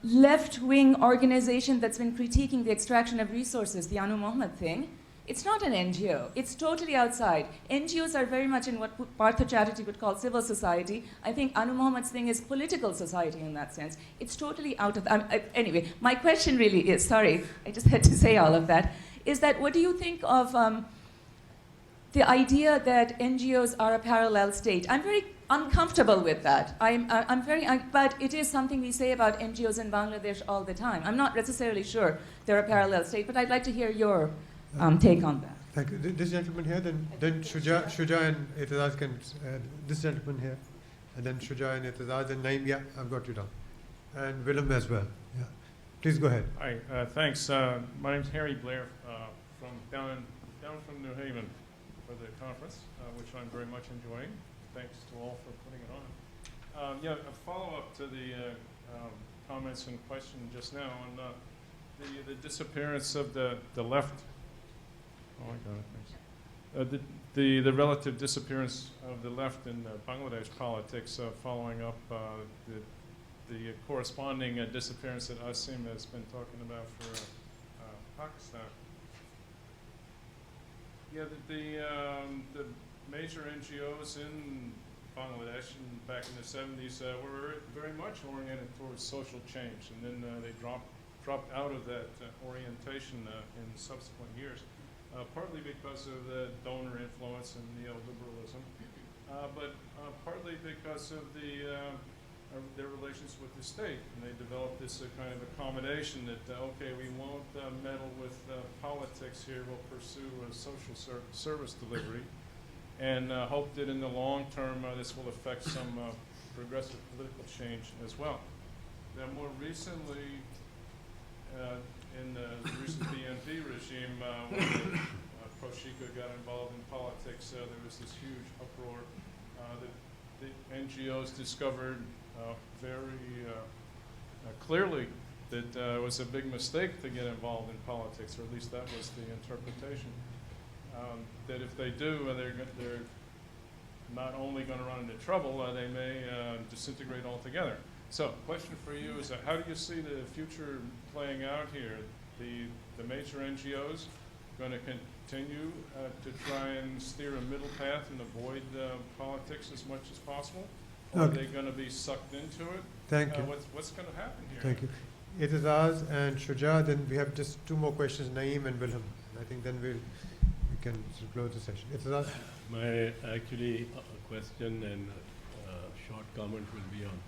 left-wing organization that's been critiquing the extraction of resources, the Anu Mohammed thing, it's not an NGO. It's totally outside. NGOs are very much in what Partha Chatterjee would call civil society. I think Anu Mohammed's thing is political society in that sense. It's totally out of... anyway, my question really is, sorry, I just had to say all of that, is that what do you think of the idea that NGOs are a parallel state. I'm very uncomfortable with that. But it is something we say about NGOs in Bangladesh all the time. I'm not necessarily sure they're a parallel state, but I'd like to hear your take on that. Thank you. This gentleman here, then Shuja and Itazaz can, this gentleman here, and then Shuja and Itazaz and Naeem, yeah, I've got you down. And Willem as well, yeah. Please go ahead. Hi, thanks. My name's Harry Blair from down from New Haven for the conference, which I'm very much enjoying. Thanks to all for putting it on. Yeah, a follow-up to the comments and question just now on the disappearance of the left. Oh, I got it, thanks. The relative disappearance of the left in Bangladesh politics following up the corresponding disappearance that Aasim has been talking about for Pakistan. Yeah, the major NGOs in Bangladesh back in the 70s were very much oriented towards social change, and then they dropped out of that orientation in subsequent years, partly because of the donor influence and neoliberalism, but partly because of their relations with the state. And they developed this kind of accommodation that, okay, we won't meddle with politics here, we'll pursue a social service delivery, and hope that in the long term this will affect some progressive political change as well. Then more recently, in the recent BNP regime, when Proshika got involved in politics, there was this huge uproar. The NGOs discovered very clearly that it was a big mistake to get involved in politics, or at least that was the interpretation. That if they do, they're not only going to run into trouble, they may disintegrate altogether. So, question for you is how do you see the future playing out here? The major NGOs going to continue to try and steer a middle path and avoid politics as much as possible? Or are they going to be sucked into it? Thank you. What's going to happen here? Thank you. Itazaz and Shuja, then we have just two more questions, Naeem and Willem. I think then we can close the session. Itazaz? My actually question and short comment will be on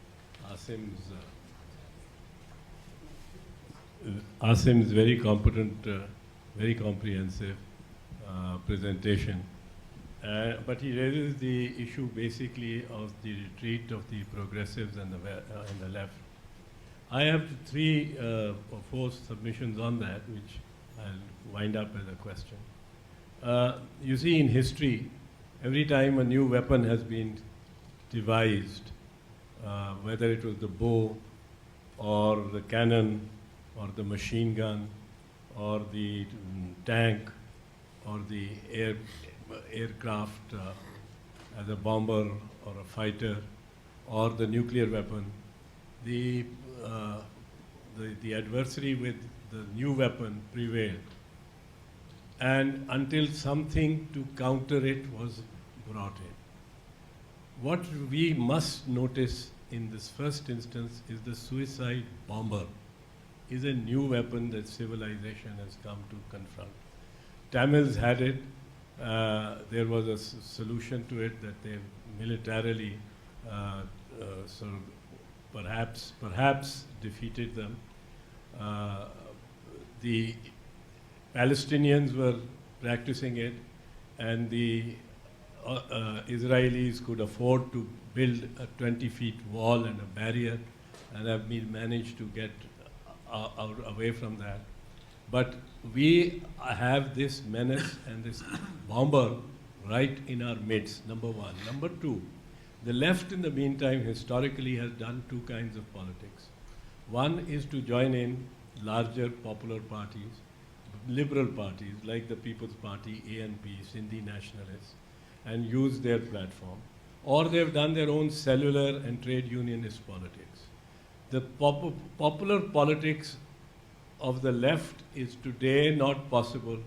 Aasim's very competent, very comprehensive presentation. But he raises the issue basically of the retreat of the progressives and the left. I have 3 or 4 submissions on that, which I'll wind up as a question. You see, in history, every time a new weapon has been devised, whether it was the bow or the cannon or the machine gun or the tank or the aircraft as a bomber or a fighter or the nuclear weapon, the adversary with the new weapon prevailed. And until something to counter it was brought in. What we must notice in this first instance is the suicide bomber is a new weapon that civilization has come to confront. Tamils had it. There was a solution to it that they militarily sort of perhaps defeated them. The Palestinians were practicing it, and the Israelis could afford to build a 20-foot wall and a barrier, and have been managed to get away from that. But we have this menace and this bomber right in our midst, number one. Number two, the left in the meantime historically has done 2 kinds of politics. One is to join in larger popular parties, liberal parties like the People's Party, ANP, Sindhi nationalists, and use their platform. Or they've done their own cellular and trade unionist politics. The popular politics of the left is today not possible.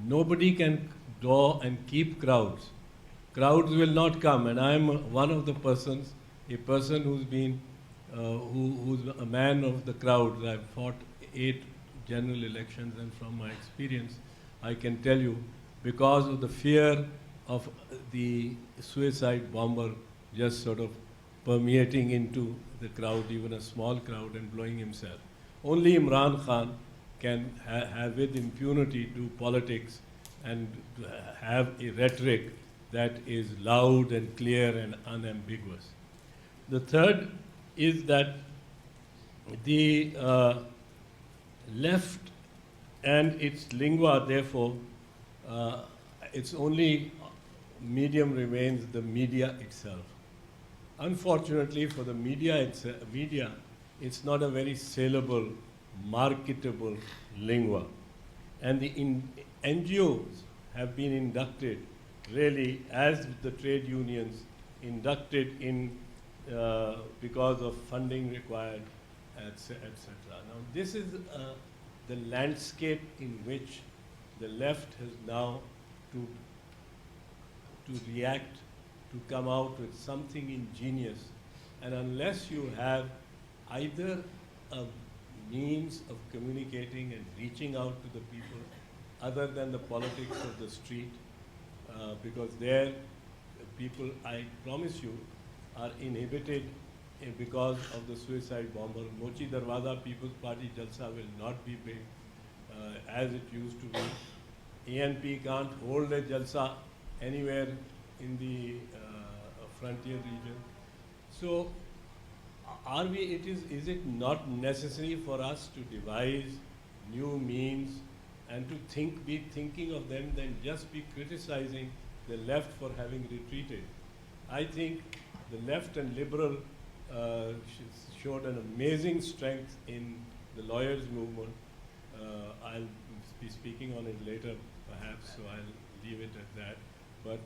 Nobody can draw and keep crowds. Crowds will not come, and I'm one of the persons, a person who's been, who's a man of the crowd. I've fought 8 general elections, and from my experience, I can tell you, because of the fear of the suicide bomber just sort of permeating into the crowd, even a small crowd, and blowing himself. Only Imran Khan can have with impunity do politics and have a rhetoric that is loud and clear and unambiguous. The third is that the left and its lingua, therefore, its only medium remains the media itself. Unfortunately for the media, it's not a very saleable, marketable lingua. And the NGOs have been inducted, really, as the trade unions, inducted in because of funding required, etc. Now, this is the landscape in which the left has now to react, to come out with something ingenious. And unless you have either a means of communicating and reaching out to the people other than the politics of the street, because there people, I promise you, are inhibited because of the suicide bomber. Mochi Darwaza People's Party Jalsa will not be big as it used to be. ANP can't hold a Jalsa anywhere in the frontier region. So is it not necessary for us to devise new means and to be thinking of them than just be criticizing the left for having retreated? I think the left and liberal showed an amazing strength in the lawyers' movement. I'll be speaking on it later, perhaps, so I'll leave it at that. But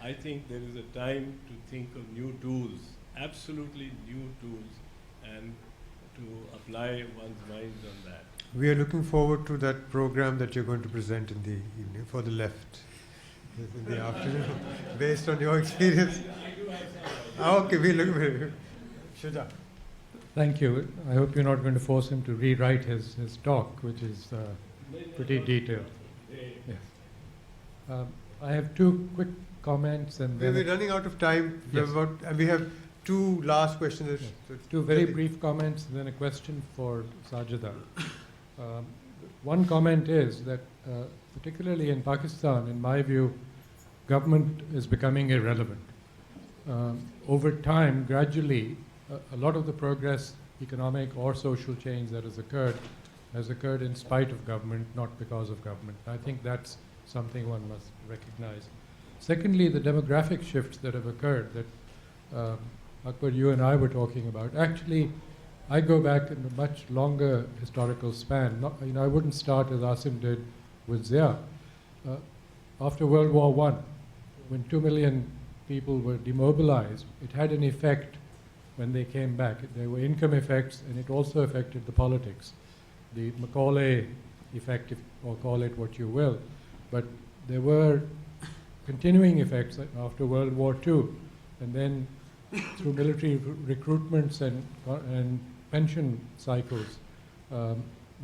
I think there is a time to think of new tools, absolutely new tools, and to apply one's minds on that. We are looking forward to that program that you're going to present in the evening for the left, in the afternoon, based on your experience. Okay, we look very Sajjad. Thank you. I hope you're not going to force him to rewrite his talk, which is pretty detailed. Yes. I have two quick comments and then... We're running out of time. Yes. We have two last questions. Yes. Two very brief comments and then a question for Sajeda. One comment is that particularly in Pakistan, in my view, government is becoming irrelevant. Over time, gradually, a lot of the progress, economic or social change that has occurred in spite of government, not because of government. I think that's something one must recognize. Secondly, the demographic shifts that have occurred that Akbar, you and I were talking about. Actually, I go back in a much longer historical span. I wouldn't start as Aasim did with Zia. After World War I, when 2 million people were demobilized, it had an effect when they came back. There were income effects, and it also affected the politics. The Macaulay effect, or call it what you will. But there were continuing effects after World War II, and then through military recruitments and pension cycles,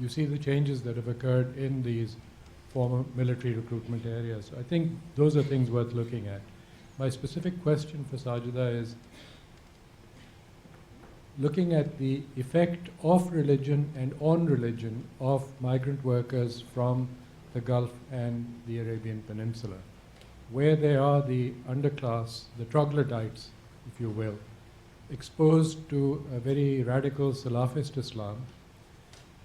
you see the changes that have occurred in these former military recruitment areas. I think those are things worth looking at. My specific question for Sajeda is looking at the effect of religion and on religion of migrant workers from the Gulf and the Arabian Peninsula, where they are the underclass, the troglodytes, if you will, exposed to a very radical Salafist Islam.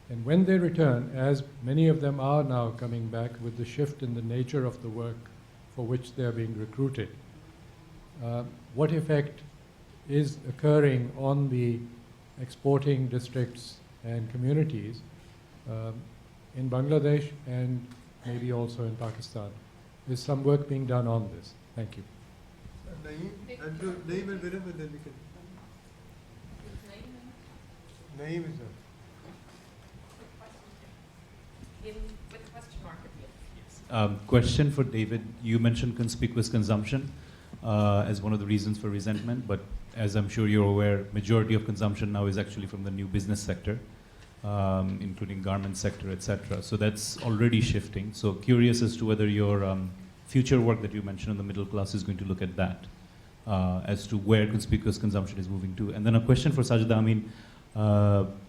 And when they return, as many of them are now coming back with the shift in the nature of the work for which they are being recruited, what effect is occurring on the exporting districts and communities in Bangladesh and maybe also in Pakistan? Is some work being done on this? Thank you. And to Naeem and Viram, and then we can... Naeem is there. With the question mark at the end. Question for David. You mentioned conspicuous consumption as one of the reasons for resentment, but as I'm sure you're aware, majority of consumption now is actually from the new business sector, including garment sector, etc. So that's already shifting. So curious as to whether your future work that you mentioned on the middle class is going to look at that, as to where conspicuous consumption is moving to. And then a question for Sajeda. I mean,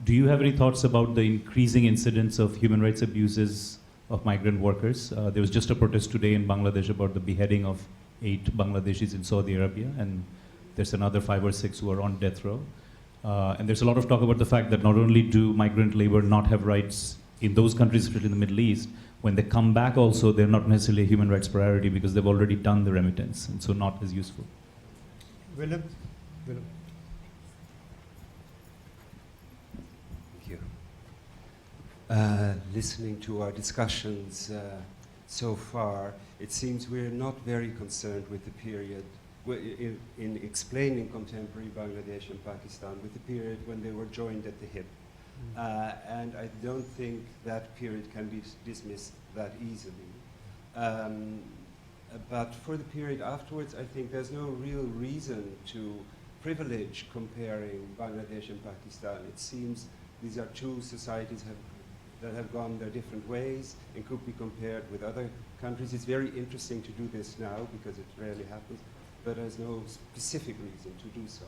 do you have any thoughts about the increasing incidence of human rights abuses of migrant workers? There was just a protest today in Bangladesh about the beheading of 8 Bangladeshis in Saudi Arabia, and there's another 5 or 6 who are on death row. And there's a lot of talk about the fact that not only do migrant labor not have rights in those countries, especially in the Middle East, when they come back also, they're not necessarily a human rights priority because they've already done the remittance, and so not as useful. Willem? Thank you. Listening to our discussions so far, it seems we're not very concerned with the period, in explaining contemporary Bangladesh and Pakistan, with the period when they were joined at the hip. And I don't think that period can be dismissed that easily. But for the period afterwards, I think there's no real reason to privilege comparing Bangladesh and Pakistan. It seems these are two societies that have gone their different ways and could be compared with other countries. It's very interesting to do this now because it rarely happens, but there's no specific reason to do so.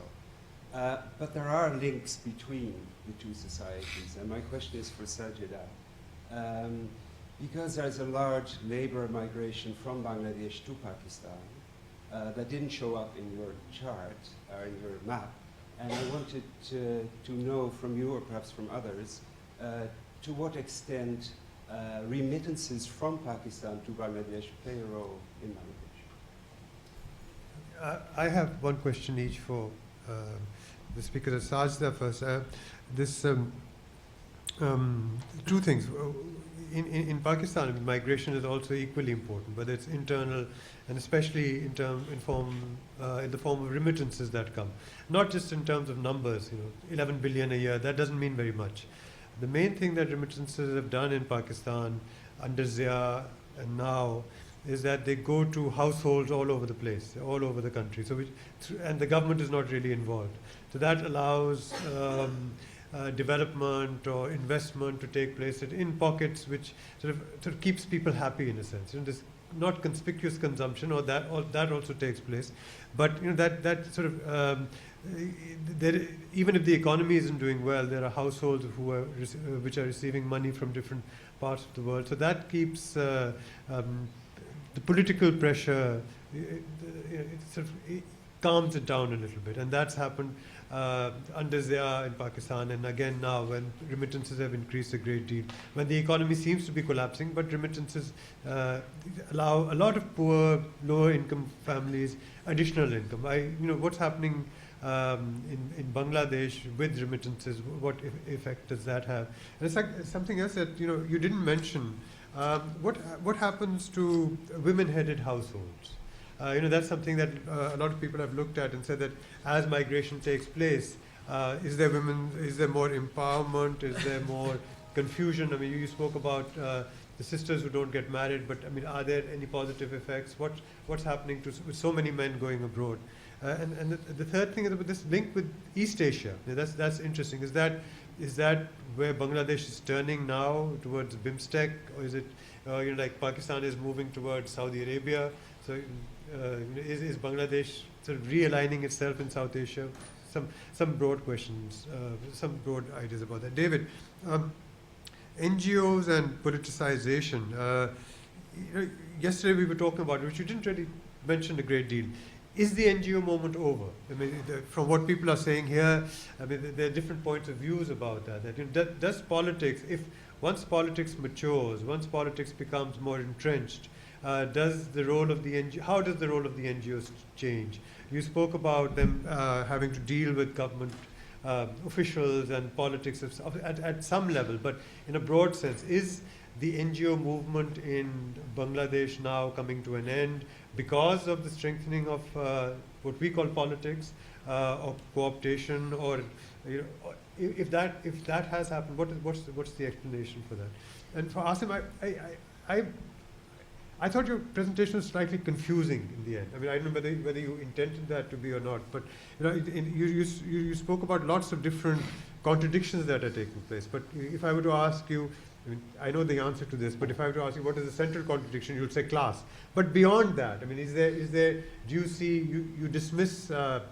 But there are links between the two societies, and my question is for Sajeda. Because there's a large labor migration from Bangladesh to Pakistan that didn't show up in your chart or in your map, and I wanted to know from you or perhaps from others, to what extent remittances from Pakistan to Bangladesh play a role in Bangladesh. I have one question each for the speaker. Sajda first. Two things. In Pakistan, migration is also equally important, whether it's internal and especially in the form of remittances that come. Not just in terms of numbers, 11 billion a year, that doesn't mean very much. The main thing that remittances have done in Pakistan under Zia and now is that they go to households all over the place, all over the country. And the government is not really involved. So that allows development or investment to take place in pockets, which sort of keeps people happy in a sense. This not conspicuous consumption, or that also takes place, but that sort of even if the economy isn't doing well, there are households which are receiving money from different parts of the world. So that keeps the political pressure, it calms it down a little bit, and that's happened under Zia in Pakistan, and again now when remittances have increased a great deal, when the economy seems to be collapsing, but remittances allow a lot of poor, lower income families additional income. What's happening in Bangladesh with remittances, what effect does that have? And it's like something else that you didn't mention. What happens to women-headed households? That's something that a lot of people have looked at and said that as migration takes place, is there more empowerment? Is there more confusion? I mean, you spoke about the sisters who don't get married, but I mean, are there any positive effects? What's happening with so many men going abroad? And the third thing is about this link with East Asia. That's interesting. Is that where Bangladesh is turning now towards BIMSTEC, or is it like Pakistan is moving towards Saudi Arabia? So is Bangladesh sort of realigning itself in South Asia? Some broad questions, some broad ideas about that. David, NGOs and politicization. Yesterday we were talking about it, which you didn't really mention a great deal. Is the NGO moment over? I mean, from what people are saying here, I mean, there are different points of views about that. Does politics, once politics matures, once politics becomes more entrenched, how does the role of the NGOs change? You spoke about them having to deal with government officials and politics at some level, but in a broad sense, is the NGO movement in Bangladesh now coming to an end because of the strengthening of what we call politics, or co-optation, or if that has happened, what's the explanation for that? And for Aasim, I thought your presentation was slightly confusing in the end. I mean, I don't know whether you intended that to be or not, but you spoke about lots of different contradictions that are taking place. But if I were to ask you, I mean, I know the answer to this, but if I were to ask you what is the central contradiction, you'll say class. But beyond that, I mean, is there, do you see, you dismiss the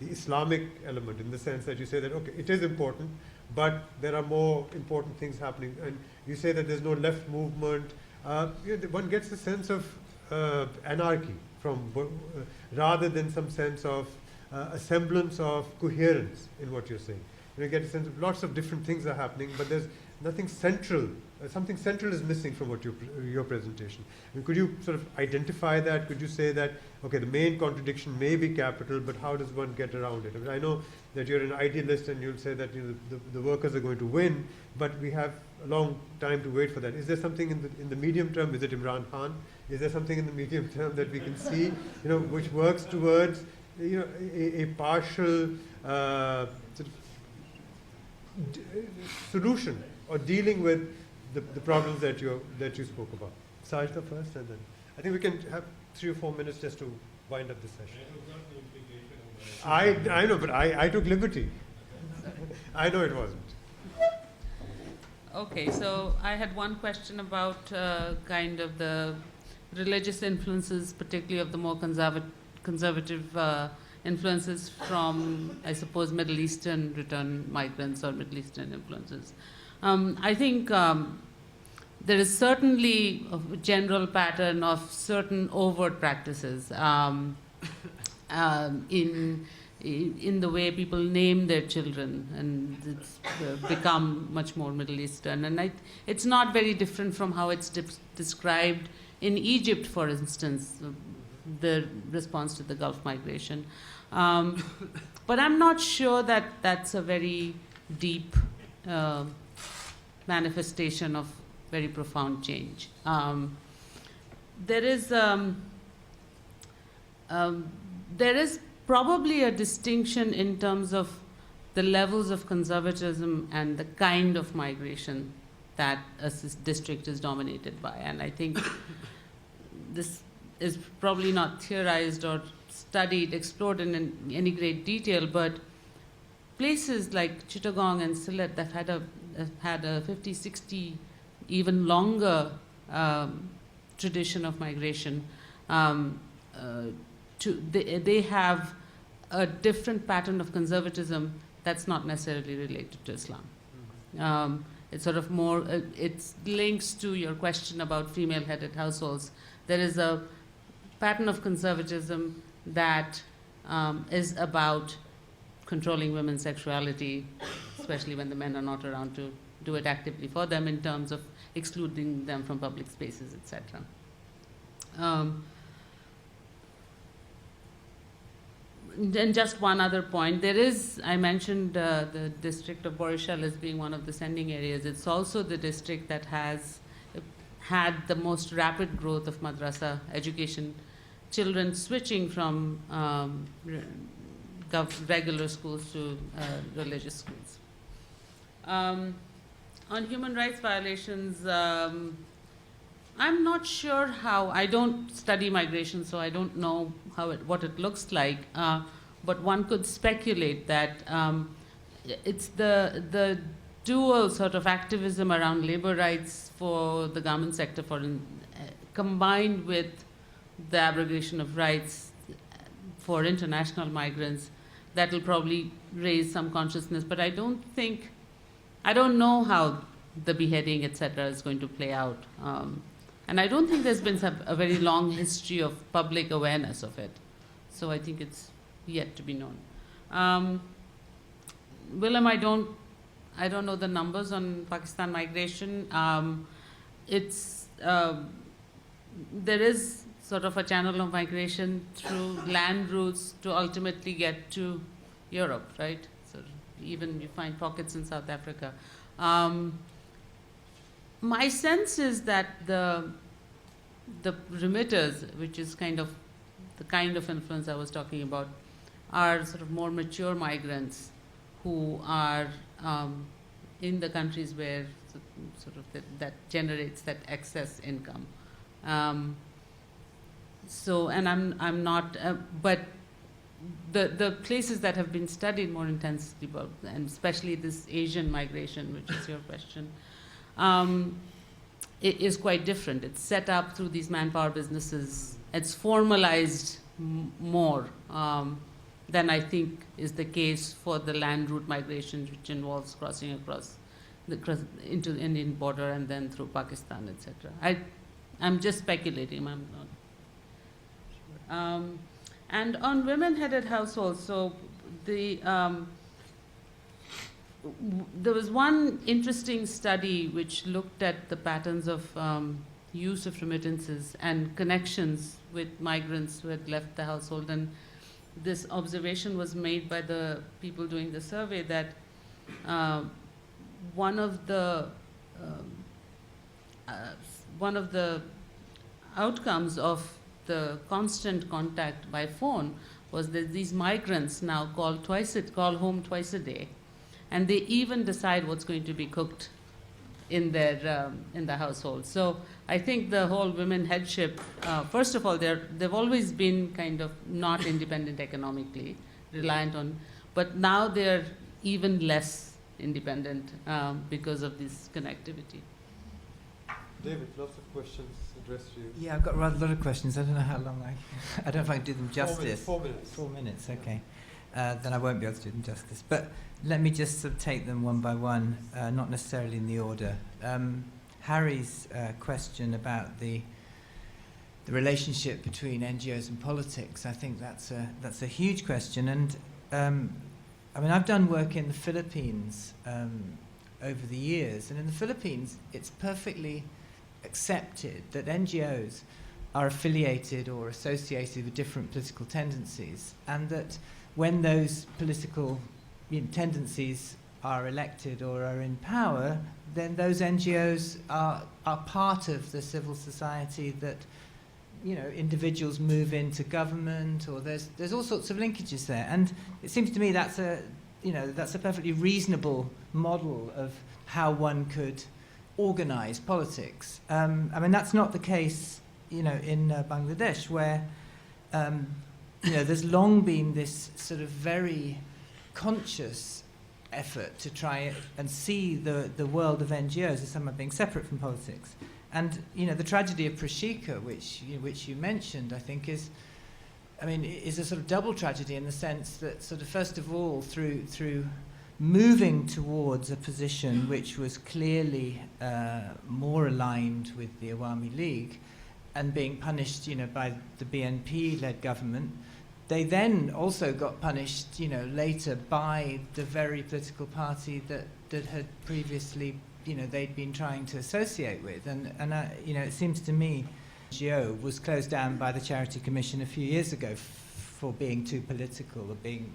Islamic element in the sense that you say that, okay, it is important, but there are more important things happening. And you say that there's no left movement. One gets a sense of anarchy from, rather than some sense of a semblance of coherence in what you're saying. You get a sense of lots of different things are happening, but there's nothing central. Something central is missing from what your presentation. I mean, could you sort of identify that? Could you say that, okay, the main contradiction may be capital, but how does one get around it? I mean, I know that you're an idealist and you'll say that the workers are going to win, but we have a long time to wait for that. Is there something in the medium term? Is it Imran Khan? Is there something in the medium term that we can see, which works towards, a partial sort of solution or dealing with the problems that you spoke about? Sajda first, and then I think we can have 3 or 4 minutes just to wind up this session. I know, but I took liberty. I know it wasn't. Okay, so I had one question about kind of the religious influences, particularly of the more conservative influences from, I suppose, Middle Eastern return migrants or Middle Eastern influences. I think there is certainly a general pattern of certain overt practices in the way people name their children, and it's become much more Middle Eastern. And it's not very different from how it's described in Egypt, for instance, the response to the Gulf migration. But I'm not sure that that's a very deep manifestation of very profound change. There is probably a distinction in terms of the levels of conservatism and the kind of migration that a district is dominated by. And I think this is probably not theorized or studied, explored in any great detail, but places like Chittagong and Sylhet that had a 50, 60, even longer tradition of migration, they have a different pattern of conservatism that's not necessarily related to Islam. It's sort of more, it links to your question about female-headed households. There is a pattern of conservatism that is about controlling women's sexuality, especially when the men are not around to do it actively for them, in terms of excluding them from public spaces, etc. Then just one other point. There is, I mentioned the district of Borishal as being one of the sending areas. It's also the district that has had the most rapid growth of madrasa education, children switching from regular schools to religious schools. On human rights violations, I'm not sure how. I don't study migration, so I don't know what it looks like. But one could speculate that it's the dual sort of activism around labor rights for the garment sector, combined with the abrogation of rights for international migrants, that will probably raise some consciousness. But I don't know how the beheading, etc., is going to play out. And I don't think there's been a very long history of public awareness of it. So I think it's yet to be known. Willem, I don't know the numbers on Pakistan migration. There is sort of a channel of migration through land routes to ultimately get to Europe, right? So even you find pockets in South Africa. My sense is that the remitters, which is kind of the kind of influence I was talking about, are sort of more mature migrants who are in the countries where sort of that generates that excess income. And I'm not, but the places that have been studied more intensely, and especially this Asian migration, which is your question, it is quite different. It's set up through these manpower businesses. It's formalized more than I think is the case for the land route migration, which involves crossing across into the Indian border and then through Pakistan, etc. I'm just speculating. I'm not sure. And on women-headed households, so there was one interesting study which looked at the patterns of use of remittances and connections with migrants who had left the household. And this observation was made by the people doing the survey that one of the outcomes of the constant contact by phone was that these migrants now call home twice a day, and they even decide what's going to be cooked in the household. So I think the whole women headship, first of all, they've always been kind of not independent economically, reliant on, but now they're even less independent because of this connectivity. David, lots of questions addressed to you. Yeah, I've got rather a lot of questions. I don't know how long I don't know if I can do them 4 justice. minutes. 4 minutes. 4 minutes, okay. Then I won't be able to do them justice. But let me just sort of take them one by one, not necessarily in the order. Harry's question about the relationship between NGOs and politics, I think that's a huge question. And I mean, I've done work in the Philippines over the years, and in the Philippines, it's perfectly accepted that NGOs are affiliated or associated with different political tendencies, and that when those political tendencies are elected or are in power, then those NGOs are part of the civil society that, individuals move into government, or there's all sorts of linkages there. And it seems to me that's a perfectly reasonable model of how one could organize politics. I mean, that's not the case, in Bangladesh, where, there's long been this sort of very conscious effort to try and see the world of NGOs as somehow being separate from politics. And, the tragedy of Prashika, which you mentioned, I think is a sort of double tragedy in the sense that sort of first of all, through moving towards a position which was clearly more aligned with the Awami League and being punished, by the BNP-led government, they then also got punished, later by the very political party that had previously, they'd been trying to associate with. And it seems to me NGO was closed down by the Charity Commission a few years ago for being too political or being,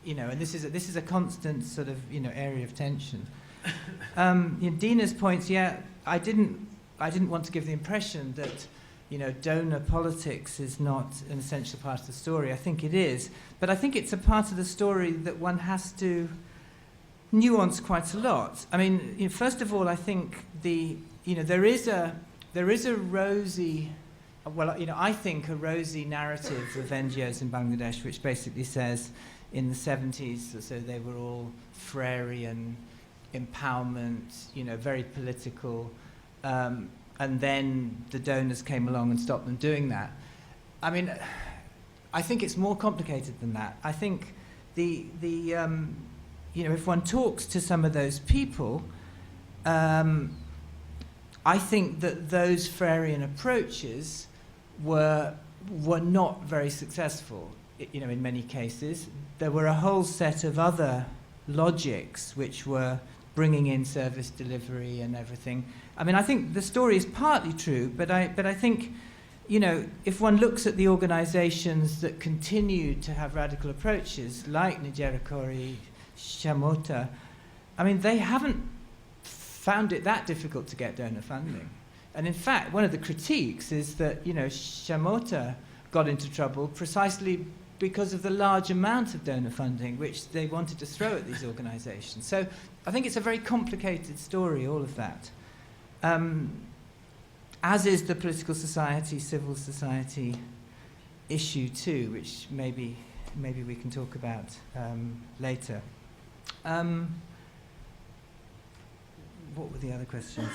and this is a constant sort of, area of tension. Dina's points, I didn't want to give the impression that, donor politics is not an essential part of the story. I think it is, but I think it's a part of the story that one has to nuance quite a lot. I mean, first of all, I think there is a rosy, I think a rosy narrative of NGOs in Bangladesh, which basically says in the 70s, so they were all Frarian, empowerment, very political, and then the donors came along and stopped them doing that. I mean, I think it's more complicated than that. I think if one talks to some of those people, I think that those Frarian approaches were not very successful. In many cases, there were a whole set of other logics which were bringing in service delivery and everything. I mean, I think the story is partly true, but I think, if one looks at the organizations that continue to have radical approaches, like Nigerikori, Shamota, I mean, they haven't found it that difficult to get donor funding. And in fact, one of the critiques is that, Shamota got into trouble precisely because of the large amount of donor funding which they wanted to throw at these organizations. So I think it's a very complicated story, all of that. As is the political society, civil society issue too, which maybe we can talk about later. what were the other questions?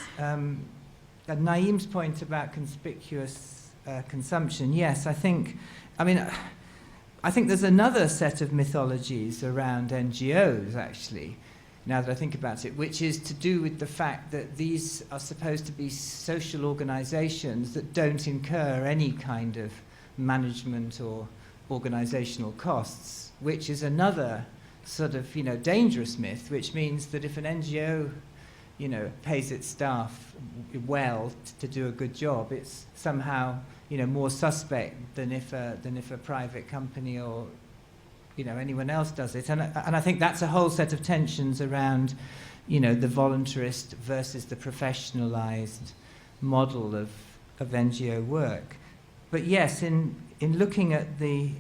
Naeem's point about conspicuous consumption. Yes, I think there's another set of mythologies around NGOs, actually, now that I think about it, which is to do with the fact that these are supposed to be social organizations that don't incur any kind of management or organizational costs, which is another sort of, dangerous myth, which means that if an NGO, pays its staff well to do a good job, it's somehow, more suspect than if a private company or, anyone else does it. And I think that's a whole set of tensions around, the voluntarist versus the professionalized model of NGO work. But yes, in looking at the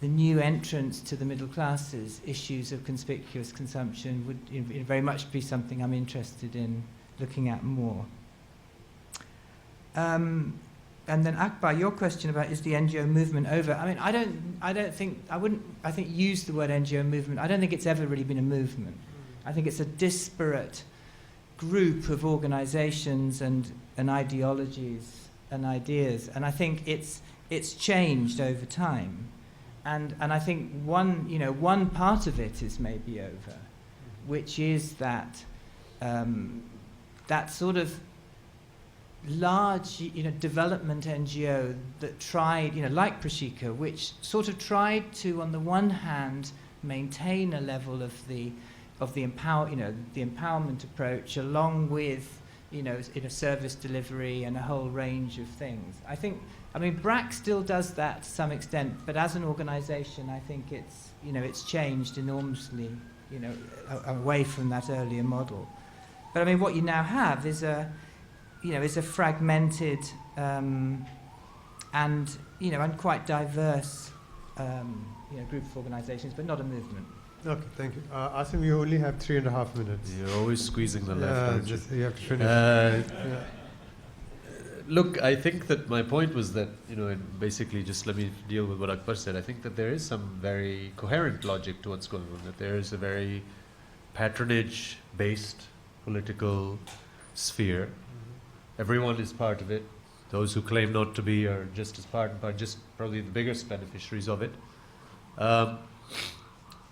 new entrance to the middle classes, issues of conspicuous consumption would very much be something I'm interested in looking at more. And then Akbar, your question about is the NGO movement over? I think use the word NGO movement. I don't think it's ever really been a movement. I think it's a disparate group of organizations and ideologies and ideas. And I think it's changed over time. And I think one part of it is maybe over, which is that that sort of large development NGO that tried, like Prashika, which sort of tried to, on the one hand, maintain a level of the empowerment approach, along with service delivery and a whole range of things. BRAC still does that to some extent, but as an organization, I think it's changed enormously, away from that earlier model. But what you now have is a fragmented and quite diverse group of organizations, but not a movement. Okay, thank you. Aasim, you only have 3.5 minutes. You're always squeezing the left. You have to finish. Look, I think that my point was that, basically just let me deal with what Akbar said. I think that there is some very coherent logic to what's going on, that there is a very patronage-based political sphere. Mm-hmm. Everyone is part of it. Those who claim not to be are just as part, just probably the biggest beneficiaries of it.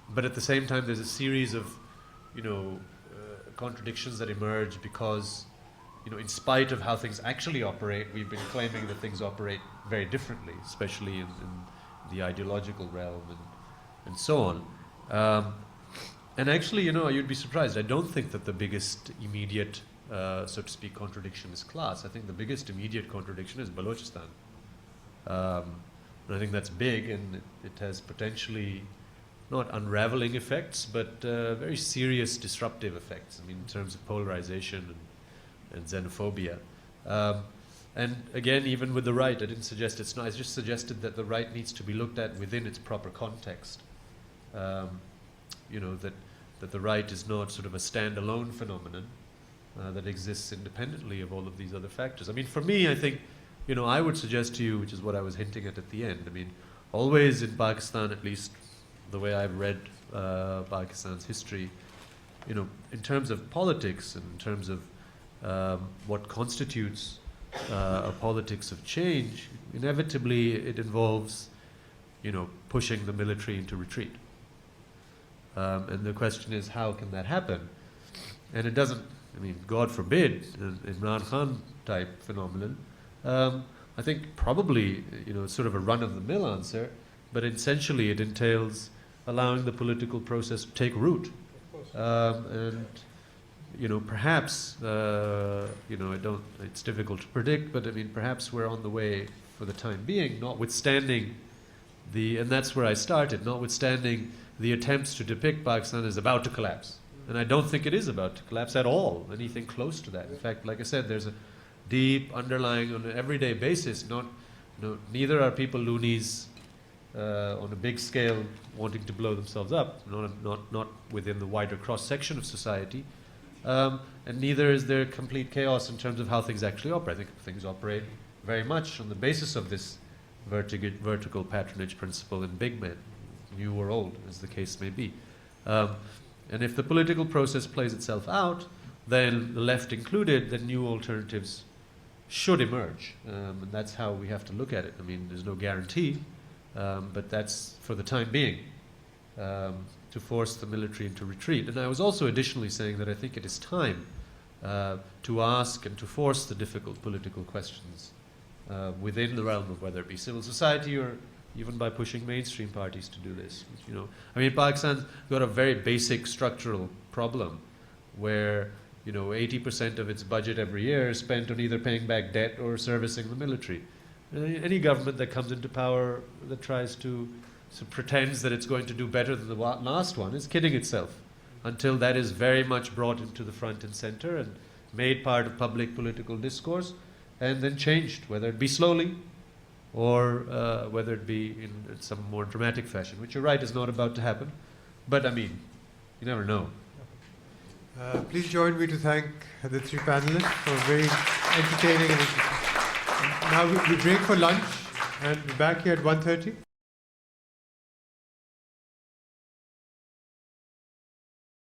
But at the same time, there's a series of, contradictions that emerge because, in spite of how things actually operate, we've been claiming that things operate very differently, especially in the ideological realm and so on. And actually, you'd be surprised. I don't think that the biggest immediate, so to speak, contradiction is class. I think the biggest immediate contradiction is Balochistan. And I think that's big, and it has potentially not unraveling effects, but very serious disruptive effects. In terms of polarization and xenophobia. And again, even with the right, I didn't suggest it's not, I just suggested that the right needs to be looked at within its proper context. That the right is not sort of a standalone phenomenon that exists independently of all of these other factors. For me, I think, I would suggest to you, which is what I was hinting at the end, always in Pakistan, at least the way I've read Pakistan's history, in terms of politics and in terms of what constitutes a politics of change, inevitably it involves, pushing the military into retreat. And the question is, how can that happen? And it doesn't, God forbid, an Imran Khan type phenomenon. I think probably, sort of a run-of-the-mill answer, but essentially it entails allowing the political process to take root. And perhaps, it's difficult to predict, but perhaps we're on the way for the time being, notwithstanding and that's where I started, notwithstanding the attempts to depict Pakistan as about to collapse. And I don't think it is about to collapse at all, anything close to that. In fact, like I said, there's a deep underlying, on an everyday basis, neither are people loonies on a big scale wanting to blow themselves up, not within the wider cross-section of society. And neither is there complete chaos in terms of how things actually operate. I think things operate very much on the basis of this vertical patronage principle in big men, new or old, as the case may be. And if the political process plays itself out, then the left included, then new alternatives should emerge. And that's how we have to look at it. I mean, there's no guarantee, but that's for the time being, to force the military into retreat. And I was also additionally saying that I think it is time to ask and to force the difficult political questions within the realm of whether it be civil society or even by pushing mainstream parties to do this. You know, I mean, Pakistan's got a very basic structural problem where 80% of its budget every year is spent on either paying back debt or servicing the military. Any government that comes into power that tries to pretends that it's going to do better than the last one is kidding itself, until that is very much brought into the front and center and made part of public political discourse, and then changed, whether it be slowly or whether it be in some more dramatic fashion, which you're right is not about to happen. But I mean, you never know. Please join me to thank the three panelists for very entertaining and interesting. Now we break for lunch and we're back here at 1:30.